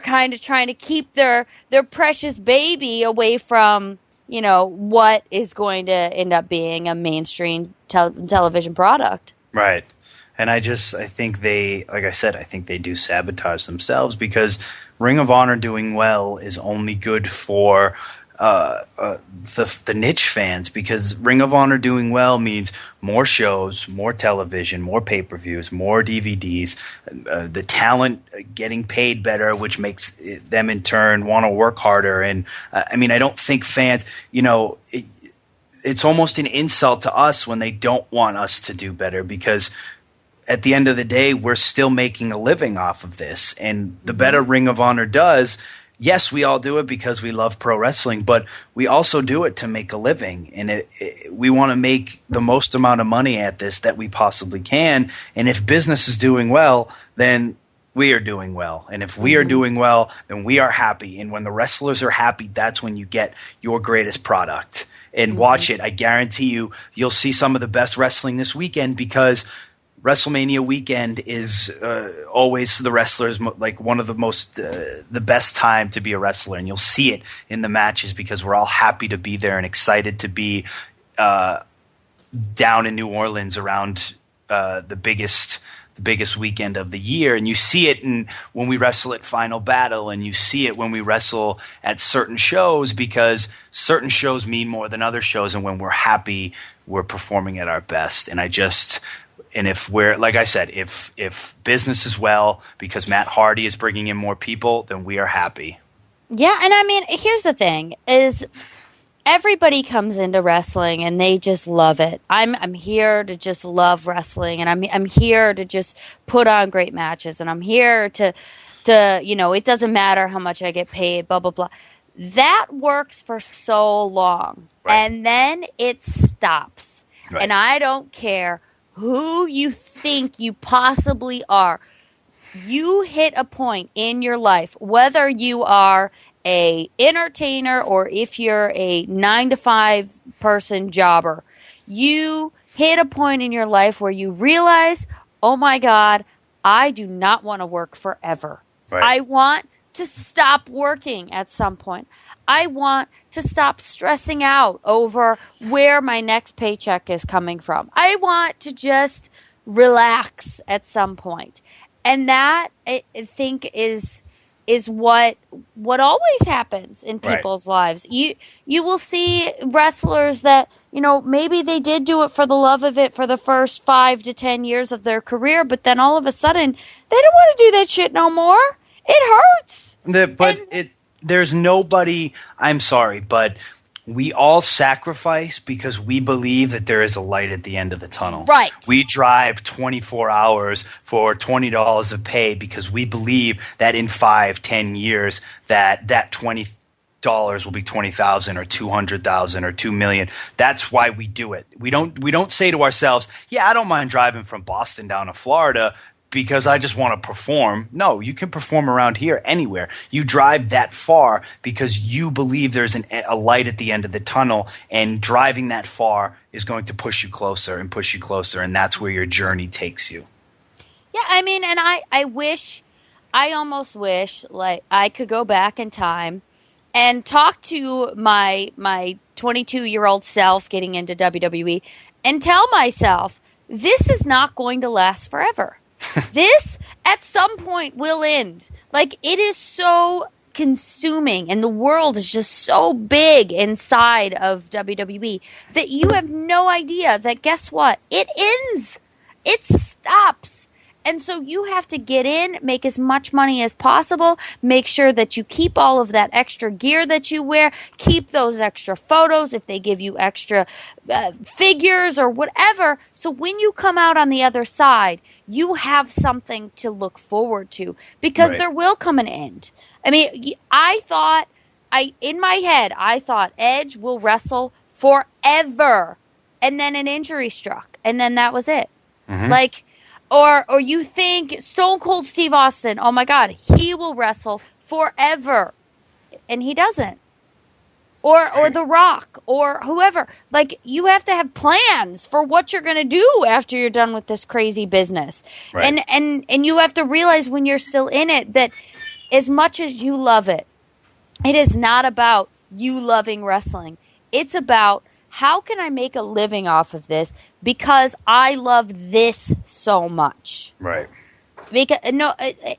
kind of trying to keep their precious baby away from what is going to end up being a mainstream television product. Right. And I think they do sabotage themselves, because Ring of Honor doing well is only good for the niche fans, because Ring of Honor doing well means more shows, more television, more pay-per-views, more DVDs, the talent getting paid better, which makes them in turn want to work harder. And I don't think fans, it's almost an insult to us when they don't want us to do better, because at the end of the day, we're still making a living off of this. And the better Ring of Honor does, yes, we all do it because we love pro wrestling, but we also do it to make a living. And we want to make the most amount of money at this that we possibly can. And if business is doing well, then we are doing well. And if we are doing well, then we are happy. And when the wrestlers are happy, that's when you get your greatest product. And watch it. I guarantee you'll see some of the best wrestling this weekend, because WrestleMania weekend is always the wrestlers like one of the most the best time to be a wrestler, and you'll see it in the matches because we're all happy to be there and excited to be down in New Orleans around the biggest weekend of the year. And you see it when we wrestle at Final Battle, and you see it when we wrestle at certain shows, because certain shows mean more than other shows, and when we're happy, we're performing at our best. And if we're, like I said, if business is well because Matt Hardy is bringing in more people, then we are happy. Yeah, and here's the thing is, everybody comes into wrestling and they just love it. I'm here to just love wrestling, and I'm here to just put on great matches, and I'm here to it doesn't matter how much I get paid, blah blah blah. That works for so long, right. And then it stops. Right. And I don't care who you think you possibly are. You hit a point in your life, whether you are a entertainer or if you're a 9-to-5 person jobber, you hit a point in your life where you realize, oh my God, I do not want to work forever. Right. I want to stop working at some point. I want to stop stressing out over where my next paycheck is coming from. I want to just relax at some point. And that, I think, is what always happens in people's lives. You will see wrestlers that, maybe they did do it for the love of it for the first 5 to 10 years of their career, but then all of a sudden, they don't want to do that shit no more. It hurts. There's nobody, I'm sorry, but we all sacrifice because we believe that there is a light at the end of the tunnel. Right. We drive 24 hours for $20 of pay because we believe that in 5-10 years that $20 will be $20,000 or $200,000 or $2 million. That's why we do it. We don't say to ourselves, yeah, I don't mind driving from Boston down to Florida because I just want to perform. No, you can perform around here anywhere. You drive that far because you believe there's a light at the end of the tunnel, and driving that far is going to push you closer and push you closer, and that's where your journey takes you. Yeah, I mean, and I almost wish, like, I could go back in time and talk to my 22-year-old self getting into WWE and tell myself, this is not going to last forever. This, at some point, will end. Like, it is so consuming and the world is just so big inside of WWE that you have no idea that, guess what? It ends. It stops. And so you have to get in, make as much money as possible, make sure that you keep all of that extra gear that you wear, keep those extra photos if they give you extra figures or whatever. So when you come out on the other side, you have something to look forward to, because Right. there will come an end. I mean, in my head, I thought Edge will wrestle forever. And then an injury struck. And then that was it. Mm-hmm. Like, or you think Stone Cold Steve Austin, oh my God, he will wrestle forever. And he doesn't. Or The Rock, or whoever. Like, you have to have plans for what you're going to do after you're done with this crazy business. Right. And you have to realize when you're still in it that as much as you love it, it is not about you loving wrestling. It's about, how can I make a living off of this because I love this so much? Right. Because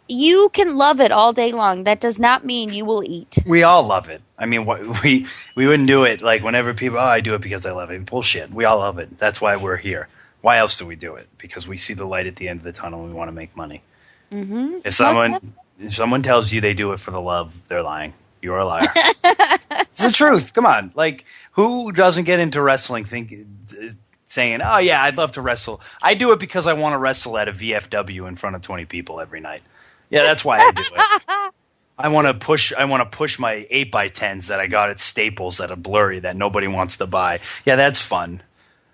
you can love it all day long. That does not mean you will eat. We all love it. I mean, we wouldn't do it like whenever people, I do it because I love it. Bullshit. We all love it. That's why we're here. Why else do we do it? Because we see the light at the end of the tunnel and we want to make money. Mm-hmm. If someone tells you they do it for the love, they're lying. You're a liar. It's the truth. Come on. Like, who doesn't get into wrestling saying, oh, yeah, I'd love to wrestle. I do it because I want to wrestle at a VFW in front of 20 people every night. Yeah, that's why I do it. I want to push my 8x10s that I got at Staples that are blurry that nobody wants to buy. Yeah, that's fun.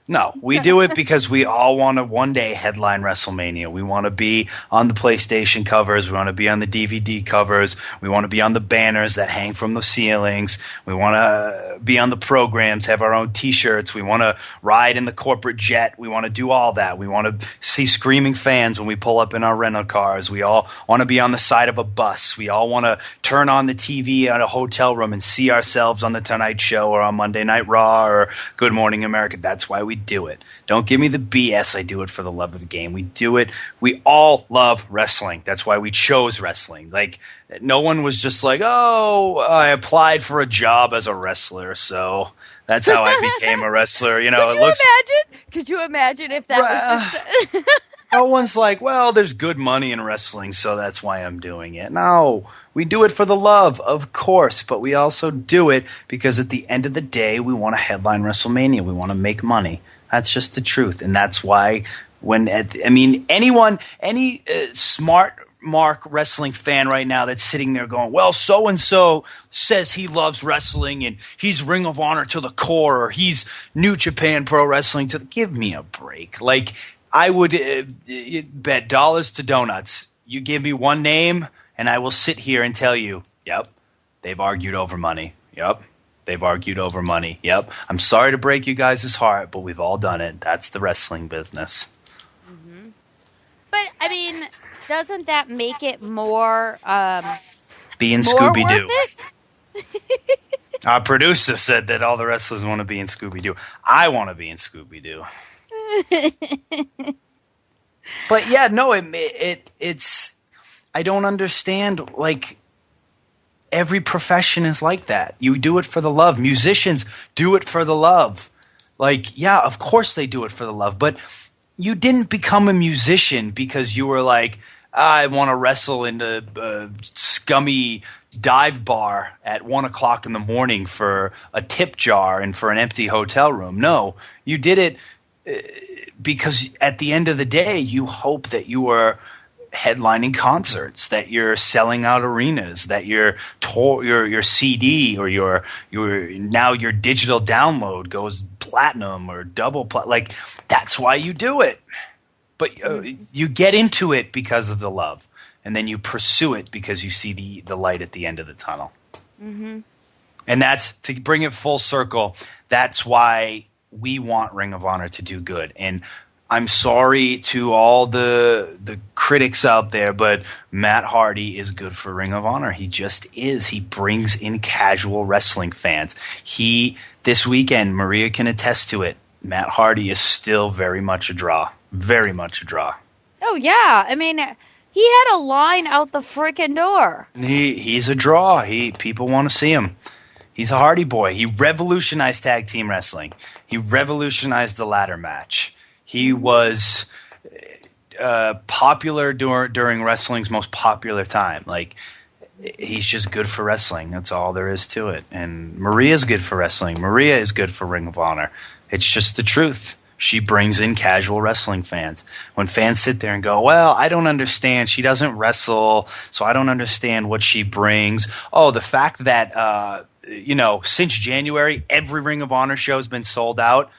No, we do it because we all want to one day headline WrestleMania. We want to be on the PlayStation covers. We want to be on the DVD covers. We want to be on the banners that hang from the ceilings. We want to be on the programs, have our own T-shirts. We want to ride in the corporate jet. We want to do all that. We want to see screaming fans when we pull up in our rental cars. We all want to be on the side of a bus. We all want to turn on the TV at a hotel room and see ourselves on The Tonight Show or on Monday Night Raw or Good Morning America. That's why we do it. Don't give me the BS. I do it for the love of the game. We do it. We all love wrestling. That's why we chose wrestling. Like, no one was just like, oh, I applied for a job as a wrestler, so that's how I became a wrestler. You know, Could you imagine if that was just no one's like, well, there's good money in wrestling, so that's why I'm doing it. No, we do it for the love, of course, but we also do it because at the end of the day, we want to headline WrestleMania. We want to make money. That's just the truth, and that's why any smart Mark wrestling fan right now that's sitting there going, well, so-and-so says he loves wrestling and he's Ring of Honor to the core or he's New Japan Pro Wrestling to the – give me a break. Like, I would bet dollars to donuts. You give me one name and I will sit here and tell you, yep, they've argued over money. Yep. They've argued over money. Yep. I'm sorry to break you guys' heart, but we've all done it. That's the wrestling business. Mm-hmm. But, I mean, doesn't that make it more being more Scooby-Doo? worth it? Our producer said that all the wrestlers want to be in Scooby-Doo. I want to be in Scooby-Doo. But, yeah, no, it's – I don't understand, like – every profession is like that. You do it for the love. Musicians do it for the love. Like, yeah, of course they do it for the love. But you didn't become a musician because you were like, I want to wrestle in a scummy dive bar at 1 o'clock in the morning for a tip jar and for an empty hotel room. No, you did it because at the end of the day, you hope that you were – headlining concerts, that you're selling out arenas, that your CD or your digital download goes platinum or double like that's why you do it. But you get into it because of the love, and then you pursue it because you see the light at the end of the tunnel. Mm-hmm. And that's, to bring it full circle, that's why we want Ring of Honor to do good. And I'm sorry to all the critics out there, but Matt Hardy is good for Ring of Honor. He just is. He brings in casual wrestling fans. This weekend, Maria can attest to it. Matt Hardy is still very much a draw. Very much a draw. Oh, yeah. I mean, he had a line out the freaking door. He's a draw. People want to see him. He's a Hardy boy. He revolutionized tag team wrestling. He revolutionized the ladder match. He was popular during wrestling's most popular time. Like, he's just good for wrestling. That's all there is to it. And Maria's good for wrestling. Maria is good for Ring of Honor. It's just the truth. She brings in casual wrestling fans. When fans sit there and go, well, I don't understand. She doesn't wrestle, so I don't understand what she brings. Oh, the fact that, since January, every Ring of Honor show has been sold out.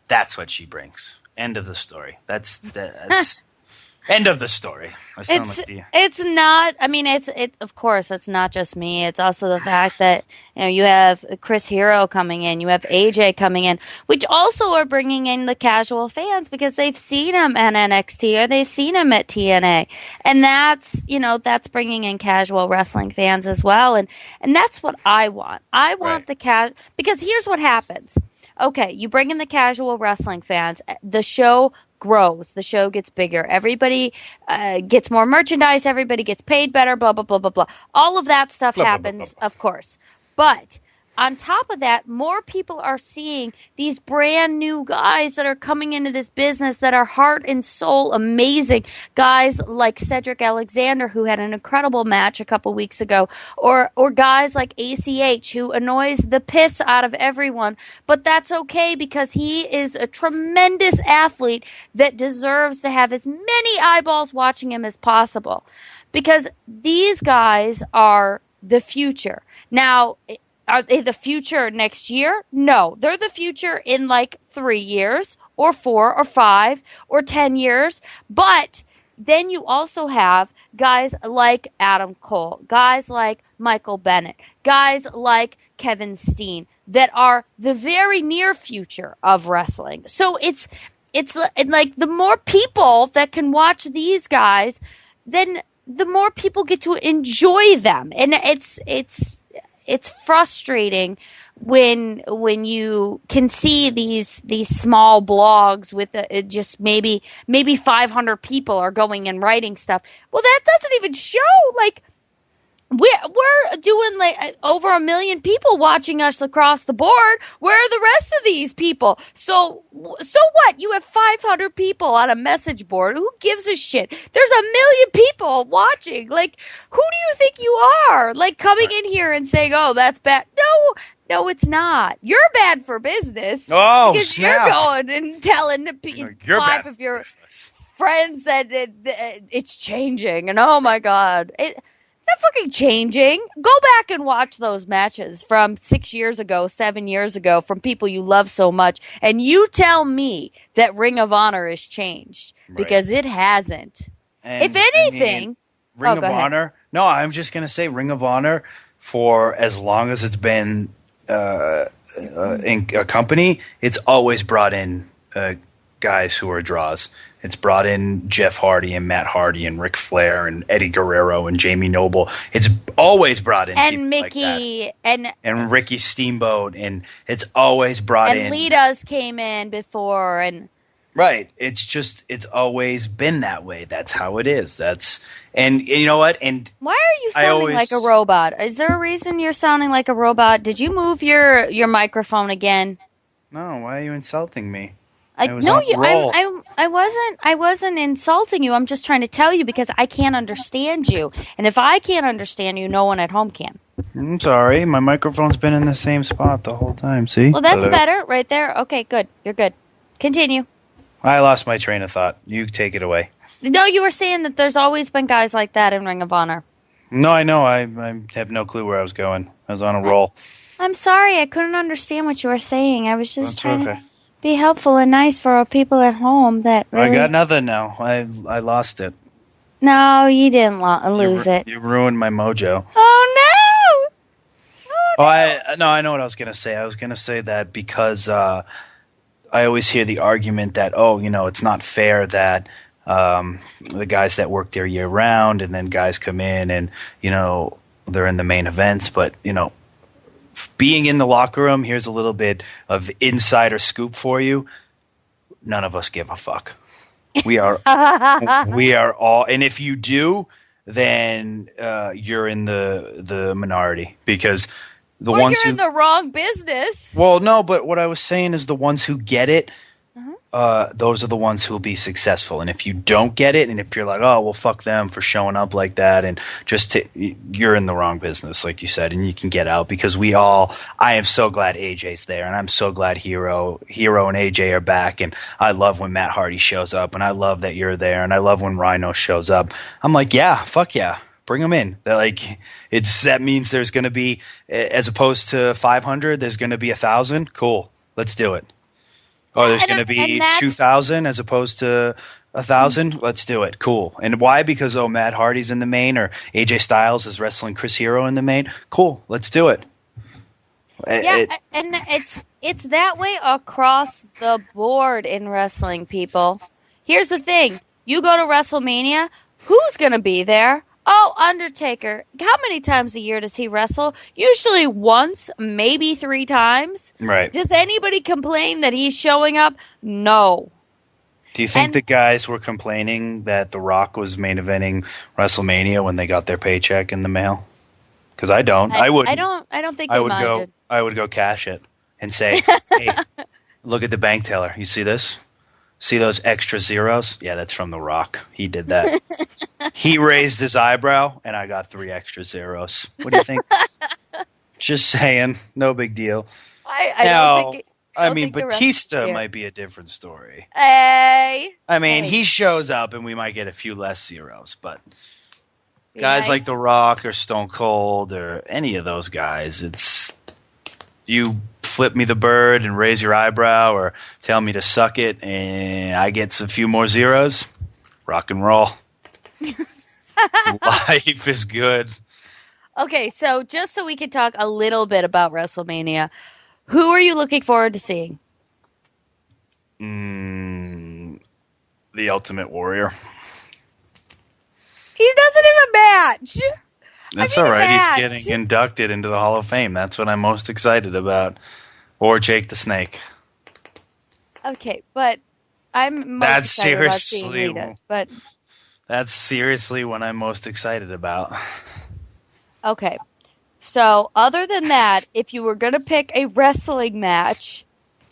That's what she brings. End of the story. That's end of the story. It's not. I mean, of course, it's not just me. It's also the fact that you have Chris Hero coming in, you have AJ coming in, which also are bringing in the casual fans because they've seen him at NXT or they've seen him at TNA, and that's bringing in casual wrestling fans as well, and that's what I want. I want the because here's what happens. Okay, you bring in the casual wrestling fans, the show grows, the show gets bigger, everybody gets more merchandise, everybody gets paid better, blah, blah, blah, blah, blah. All of that stuff happens, of course. But on top of that, more people are seeing these brand new guys that are coming into this business that are heart and soul amazing. Guys like Cedric Alexander, who had an incredible match a couple weeks ago, or guys like ACH, who annoys the piss out of everyone. But that's okay because he is a tremendous athlete that deserves to have as many eyeballs watching him as possible. Because these guys are the future. Now, are they the future next year? No. They're the future in like 3 years or 4 or 5 or 10 years. But then you also have guys like Adam Cole, guys like Michael Bennett, guys like Kevin Steen that are the very near future of wrestling. So it's like the more people that can watch these guys, then the more people get to enjoy them. And it's frustrating when you can see these small blogs with just maybe 500 people are going and writing stuff. Well, that doesn't even show like we're doing like over 1 million people watching us across the board. Where are the rest of these people? So what? You have 500 people on a message board. Who gives a shit? There's 1 million people watching. Like, who do you think you are? Like, coming in here and saying, "Oh, that's bad." No, it's not. You're bad for business. Oh, because snap. You're going and telling five of your friends that it's changing, and oh my god, it's not fucking changing. Go back and watch those matches from 6 years ago, 7 years ago, from people you love so much, and you tell me that Ring of Honor has changed, because it hasn't. And, if anything, Ring of Honor. No, I'm just gonna say Ring of Honor, for as long as it's been in a company, it's always brought in guys who are draws. It's brought in Jeff Hardy and Matt Hardy and Ric Flair and Eddie Guerrero and Jamie Noble. It's always brought in and Mickey like and Ricky Steamboat, and it's always brought in. And Lita's came in before, and right. It's always been that way. That's how it is. And you know what? And why are you sounding like a robot? Is there a reason you're sounding like a robot? Did you move your microphone again? No. Why are you insulting me? I wasn't insulting you. I'm just trying to tell you because I can't understand you. And if I can't understand you, no one at home can. I'm sorry. My microphone's been in the same spot the whole time. See? Well, that's better right there. Okay, good. You're good. Continue. I lost my train of thought. You take it away. No, you were saying that there's always been guys like that in Ring of Honor. No, I know. I have no clue where I was going. I was on a roll. I'm sorry. I couldn't understand what you were saying. I was just trying to be helpful and nice for our people at home that really... I got nothing now. I lost it. No, you didn't lose it. You ruined my mojo. Oh, no! I know what I was going to say. I was going to say that because I always hear the argument that, it's not fair that the guys that work there year round and then guys come in and, they're in the main events. But, being in the locker room, here's a little bit of insider scoop for you. None of us give a fuck. We are all, and if you do, then you're in the minority because you're in the wrong business. Well, no, but what I was saying is the ones who get it, those are the ones who will be successful. And if you don't get it, and if you're like, oh, well, fuck them for showing up like that, and you're in the wrong business, like you said, and you can get out because I am so glad AJ's there, and I'm so glad Hero and AJ are back, and I love when Matt Hardy shows up, and I love that you're there, and I love when Rhino shows up. I'm like, yeah, fuck yeah. Bring them in. That means there's going to be, as opposed to 500, there's going to be 1,000. Cool. Let's do it. Or there's going to be 2,000 as opposed to 1,000. Let's do it. Cool. And why? Because Matt Hardy's in the main, or AJ Styles is wrestling Chris Hero in the main. Cool. Let's do it. Yeah, and it's that way across the board in wrestling, people. Here's the thing: you go to WrestleMania, who's going to be there? Oh, Undertaker. How many times a year does he wrestle? Usually once, maybe 3 times. Right. Does anybody complain that he's showing up? No. Do you think the guys were complaining that The Rock was main eventing WrestleMania when they got their paycheck in the mail? Because I don't. I wouldn't. I don't think they minded. I would go cash it and say, hey, look at the bank teller. You see this? See those extra zeros? Yeah, that's from The Rock. He did that. He raised his eyebrow, and I got 3 extra zeros. What do you think? Just saying. No big deal. I mean, Batista might be a different story. Hey. He shows up, and we might get a few less zeros. But guys like The Rock or Stone Cold or any of those guys, it's you flip me the bird and raise your eyebrow or tell me to suck it, and I get a few more zeros. Rock and roll. Life is good. Okay, so just so we can talk a little bit about WrestleMania, who are you looking forward to seeing? The Ultimate Warrior. He doesn't even match. That's all right. He's getting inducted into the Hall of Fame. That's what I'm most excited about. Or Jake the Snake. Okay, but I'm most excited about seeing Rita. But that's seriously what I'm most excited about. Okay. So, other than that, if you were going to pick a wrestling match...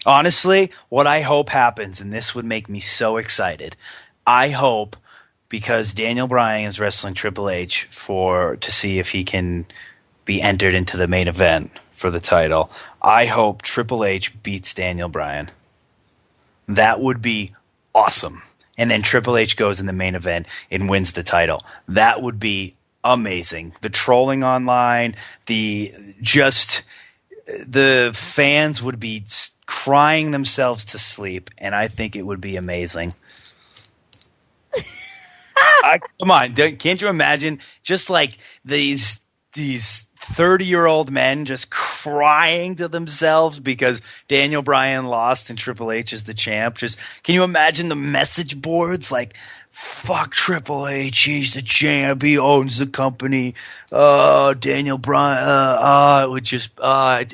Honestly, what I hope happens, and this would make me so excited, I hope, because Daniel Bryan is wrestling Triple H to see if he can be entered into the main event for the title, I hope Triple H beats Daniel Bryan. That would be awesome. And then Triple H goes in the main event and wins the title. That would be amazing. The trolling online, the fans would be crying themselves to sleep, and I think it would be amazing. Come on, can't you imagine just like these 30-year-old men just crying to themselves because Daniel Bryan lost and Triple H is the champ? Just can you imagine the message boards like, fuck Triple H, he's the champ, he owns the company. Daniel Bryan, it would just, I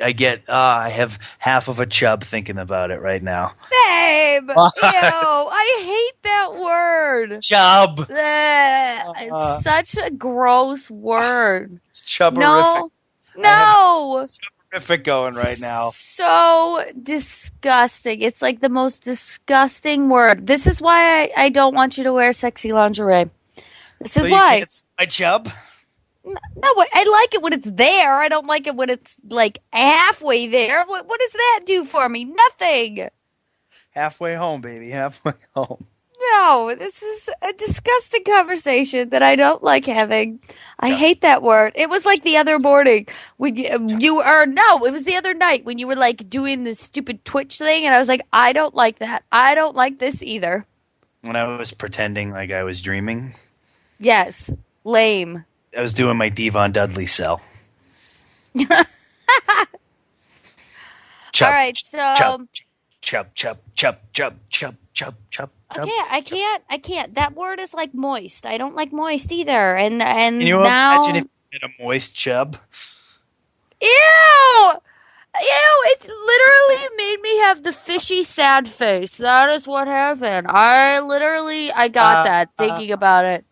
have half of a chub thinking about it right now. Babe, ew, I hate that word. Chub. It's such a gross word. It's chubberific. No. Chubberific going right now. So disgusting. It's like the most disgusting word. This is why I don't want you to wear sexy lingerie. This is why. You can't see my chub? No, I like it when it's there. I don't like it when it's like halfway there. What does that do for me? Nothing. Halfway home, baby. Halfway home. No, this is a disgusting conversation that I don't like having. I hate that word. It was like the other morning when it was the other night when you were like doing this stupid Twitch thing, and I was like, I don't like that. I don't like this either. When I was pretending like I was dreaming? Yes. Lame. I was doing my Devon Dudley cell. Chub, all right, so chub, chub, chub, chub, chub, chub, chub. I can't. That word is like moist. I don't like moist either. And Can you now, imagine if you had a moist chub? ew! Ew, it literally made me have the fishy sad face. That is what happened. I got that thinking about it.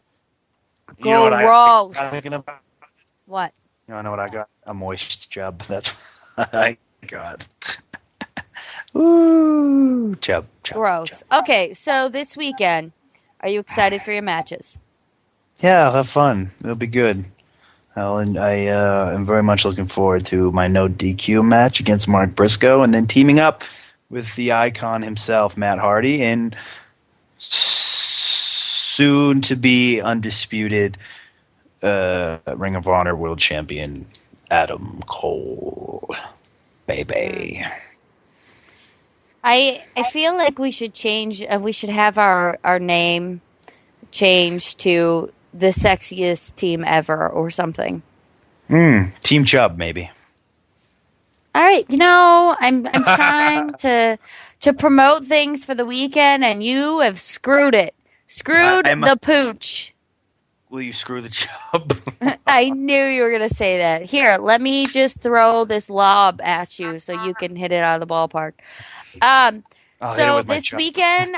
You know what Gross. I'm thinking about? What? You know what I got? A moist chub. That's what I got. Ooh, chub, chub. Gross. Chub. Okay, so this weekend, are you excited for your matches? Yeah, I'll have fun. It'll be good. I am very much looking forward to my no DQ match against Mark Briscoe, and then teaming up with the icon himself, Matt Hardy, and soon to be undisputed Ring of Honor World Champion Adam Cole, baby. I feel like we should change. We should have our name changed to the sexiest team ever or something. Team Chubb, maybe. All right, I'm trying to promote things for the weekend, and you have screwed it. Screwed the pooch. Will you screw the Chubb? I knew you were going to say that. Here, let me just throw this lob at you so you can hit it out of the ballpark. So this weekend,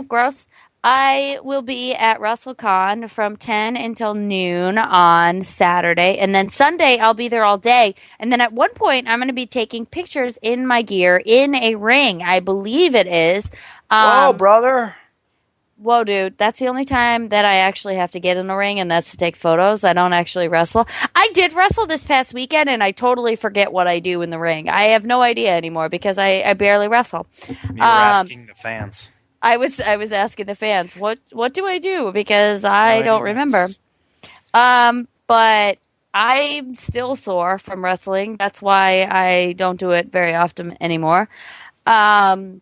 gross. I will be at WrestleCon from 10 until noon on Saturday. And then Sunday, I'll be there all day. And then at one point, I'm going to be taking pictures in my gear in a ring. I believe it is. Whoa, brother. Whoa, dude. That's the only time that I actually have to get in the ring, and that's to take photos. I don't actually wrestle. I did wrestle this past weekend, and I totally forget what I do in the ring. I have no idea anymore because I barely wrestle. You were asking the fans. I was asking the fans, what do I do? Because I don't remember. But I'm still sore from wrestling. That's why I don't do it very often anymore. And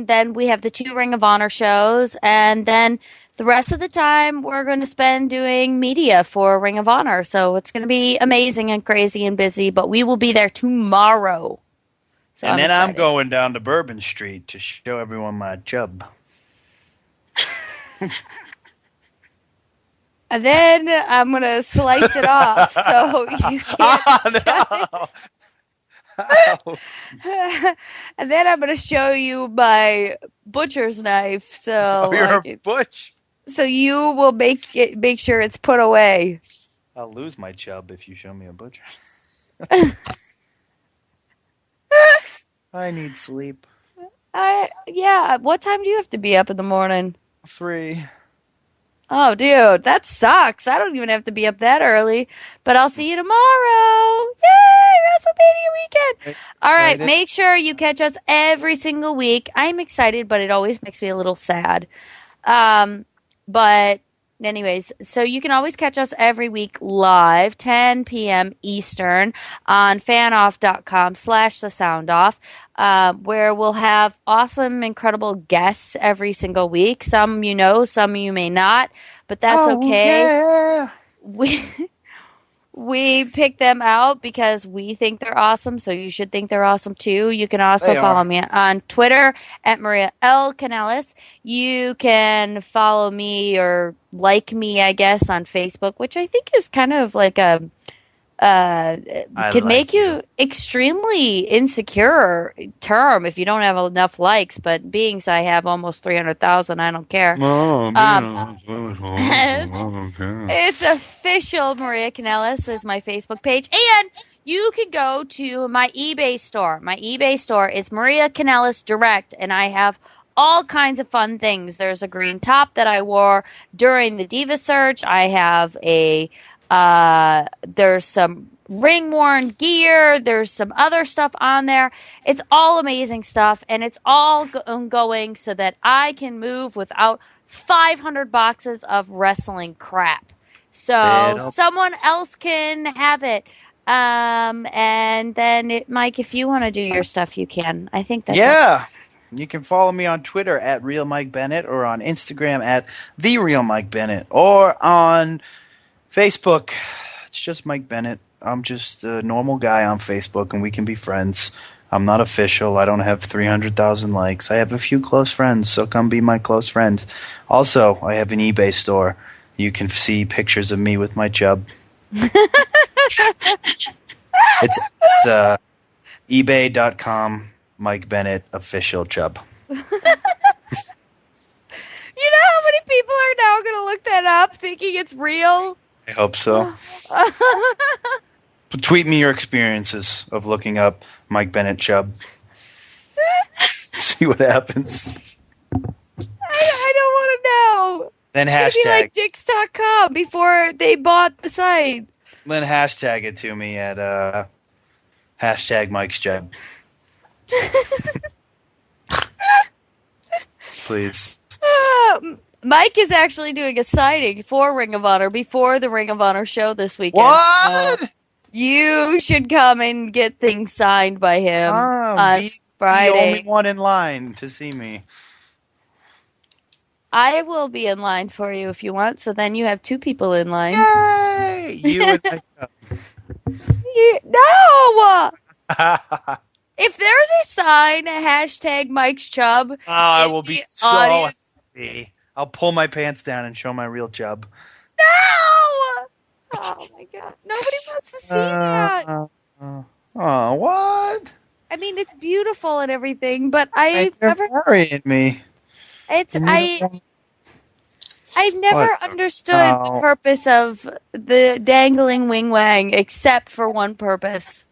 then we have the 2 Ring of Honor shows, and then the rest of the time we're going to spend doing media for Ring of Honor. So it's going to be amazing and crazy and busy, but we will be there tomorrow. So and then I'm going down to Bourbon Street to show everyone my chub. And then I'm going to slice it off so you can't. And then I'm going to show you my butcher's knife. So you're a butch. So you will make sure it's put away. I'll lose my chub if you show me a butcher. I need sleep. Yeah. What time do you have to be up in the morning? 3. Oh, dude, that sucks. I don't even have to be up that early. But I'll see you tomorrow. Yay! WrestleMania weekend. All right, make sure you catch us every single week. I'm excited, but it always makes me a little sad. But anyways, so you can always catch us every week live, 10 p.m. Eastern on fanoff.com/thesoundoff, where we'll have awesome, incredible guests every single week. Some you know, some you may not, but that's okay. Yeah. We pick them out because we think they're awesome, so you should think they're awesome too. You can also follow me on Twitter at Maria L. Kanellis. You can follow me or like me, I guess, on Facebook, which I think is kind of like a can make you extremely insecure term if you don't have enough likes. But being so I have almost 300,000, I don't care. It's official. Maria Kanellis is my Facebook page, and you can go to my eBay store. My eBay store is Maria Kanellis Direct, and I have all kinds of fun things. There's a green top that I wore during the Diva Search. I have there's some ring-worn gear. There's some other stuff on there. It's all amazing stuff, and it's all going so that I can move without 500 boxes of wrestling crap. So someone else can have it. And then, Mike, if you want to do your stuff, you can. I think that's You can follow me on Twitter at Real Mike Bennett, or on Instagram at The Real Mike Bennett, or on Facebook. It's just Mike Bennett. I'm just a normal guy on Facebook, and we can be friends. I'm not official. I don't have 300,000 likes. I have a few close friends, so come be my close friend. Also, I have an eBay store. You can see pictures of me with my chub. It's ebay.com, Mike Bennett official chub. You know how many people are now going to look that up thinking it's real? I hope so. Tweet me your experiences of looking up Mike Bennett chub. See what happens. I don't want to know. Then Maybe hashtag. like Dix.com before they bought the site. Then hashtag it to me at hashtag Mike's chub. Please. Mike is actually doing a signing for Ring of Honor before the Ring of Honor show this weekend. What? So you should come and get things signed by him on Friday. The only one in line to see me. I will be in line for you if you want, so then you have two people in line. Yay! You and I. No! If there's a sign, hashtag Mike's Chub. I will be so audience. happy. I'll pull my pants down and show my real chub. No! Oh my god. Nobody wants to see that. Oh, what? I mean, it's beautiful and everything, but I've You're never. worrying me. I've never What? understood the purpose of the dangling wing wang, except for one purpose.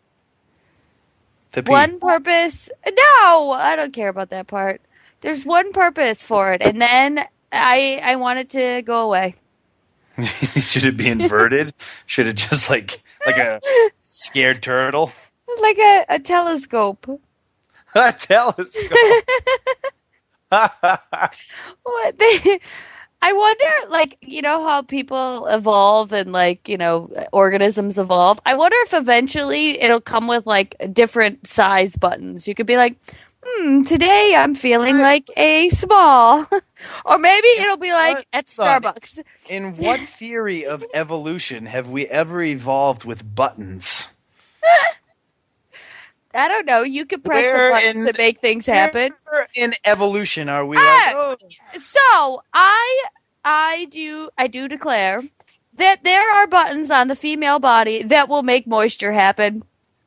To pee. One purpose. No, I don't care about that part. There's one purpose for it, and then I want it to go away. Should it be inverted? Should it just like a scared turtle? Like a telescope. A telescope. What I wonder, like, you know how people evolve and, like, you know, organisms evolve? I wonder if eventually it'll come with, like, different size buttons. You could be like, today I'm feeling like a small. Or maybe it'll be like at Starbucks. In what theory of evolution have we ever evolved with buttons? I don't know. You could press a button to make things happen. Where in evolution are we like, So I do declare that there are buttons on the female body that will make moisture happen.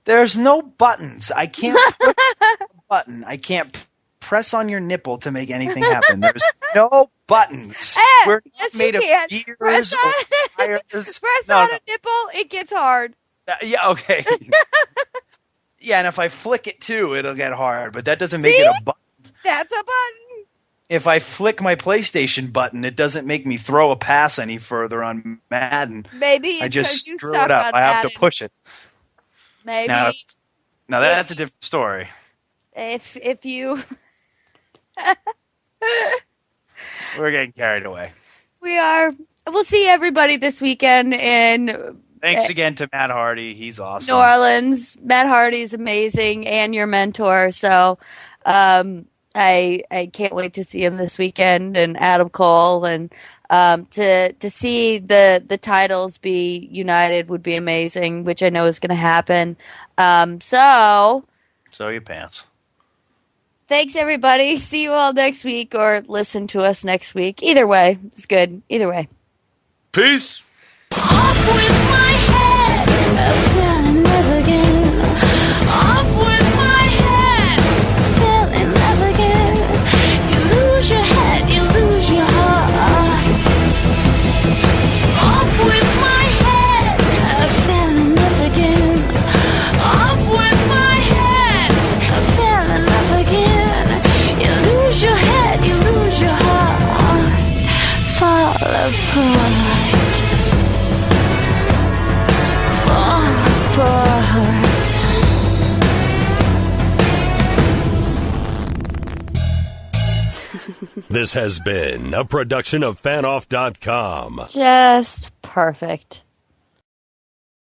there's no buttons. I can't press a button. I can't press on your nipple to make anything happen. There's no buttons. We're not made of gears press or tires. Press on a nipple, it gets hard. Yeah, okay. Yeah, and if I flick it too, it'll get hard, but that doesn't make it a button. That's a button. If I flick my PlayStation button, it doesn't make me throw a pass any further on Madden. Maybe it's I just you screw suck it up. on I have Madden. to push it. Maybe Now that's a different story. if you We're getting carried away. we are. We'll see everybody this weekend in Thanks again to Matt Hardy. He's awesome. New Orleans. Matt Hardy's amazing and your mentor. So I can't wait to see him this weekend, and Adam Cole, and to see the titles be united would be amazing, which I know is going to happen. So your pants. thanks everybody. See you all next week, or listen to us next week. Either way, it's good. Either way. Peace. Off with my head, I fell in love again. Off with my head, fell in love again. You lose your head, you lose your heart. Off with my head, I fell in love again. Off with my head, I fell in love again. You lose your head, you lose your heart. Fall apart. This has been a production of fanoff.com. Just perfect.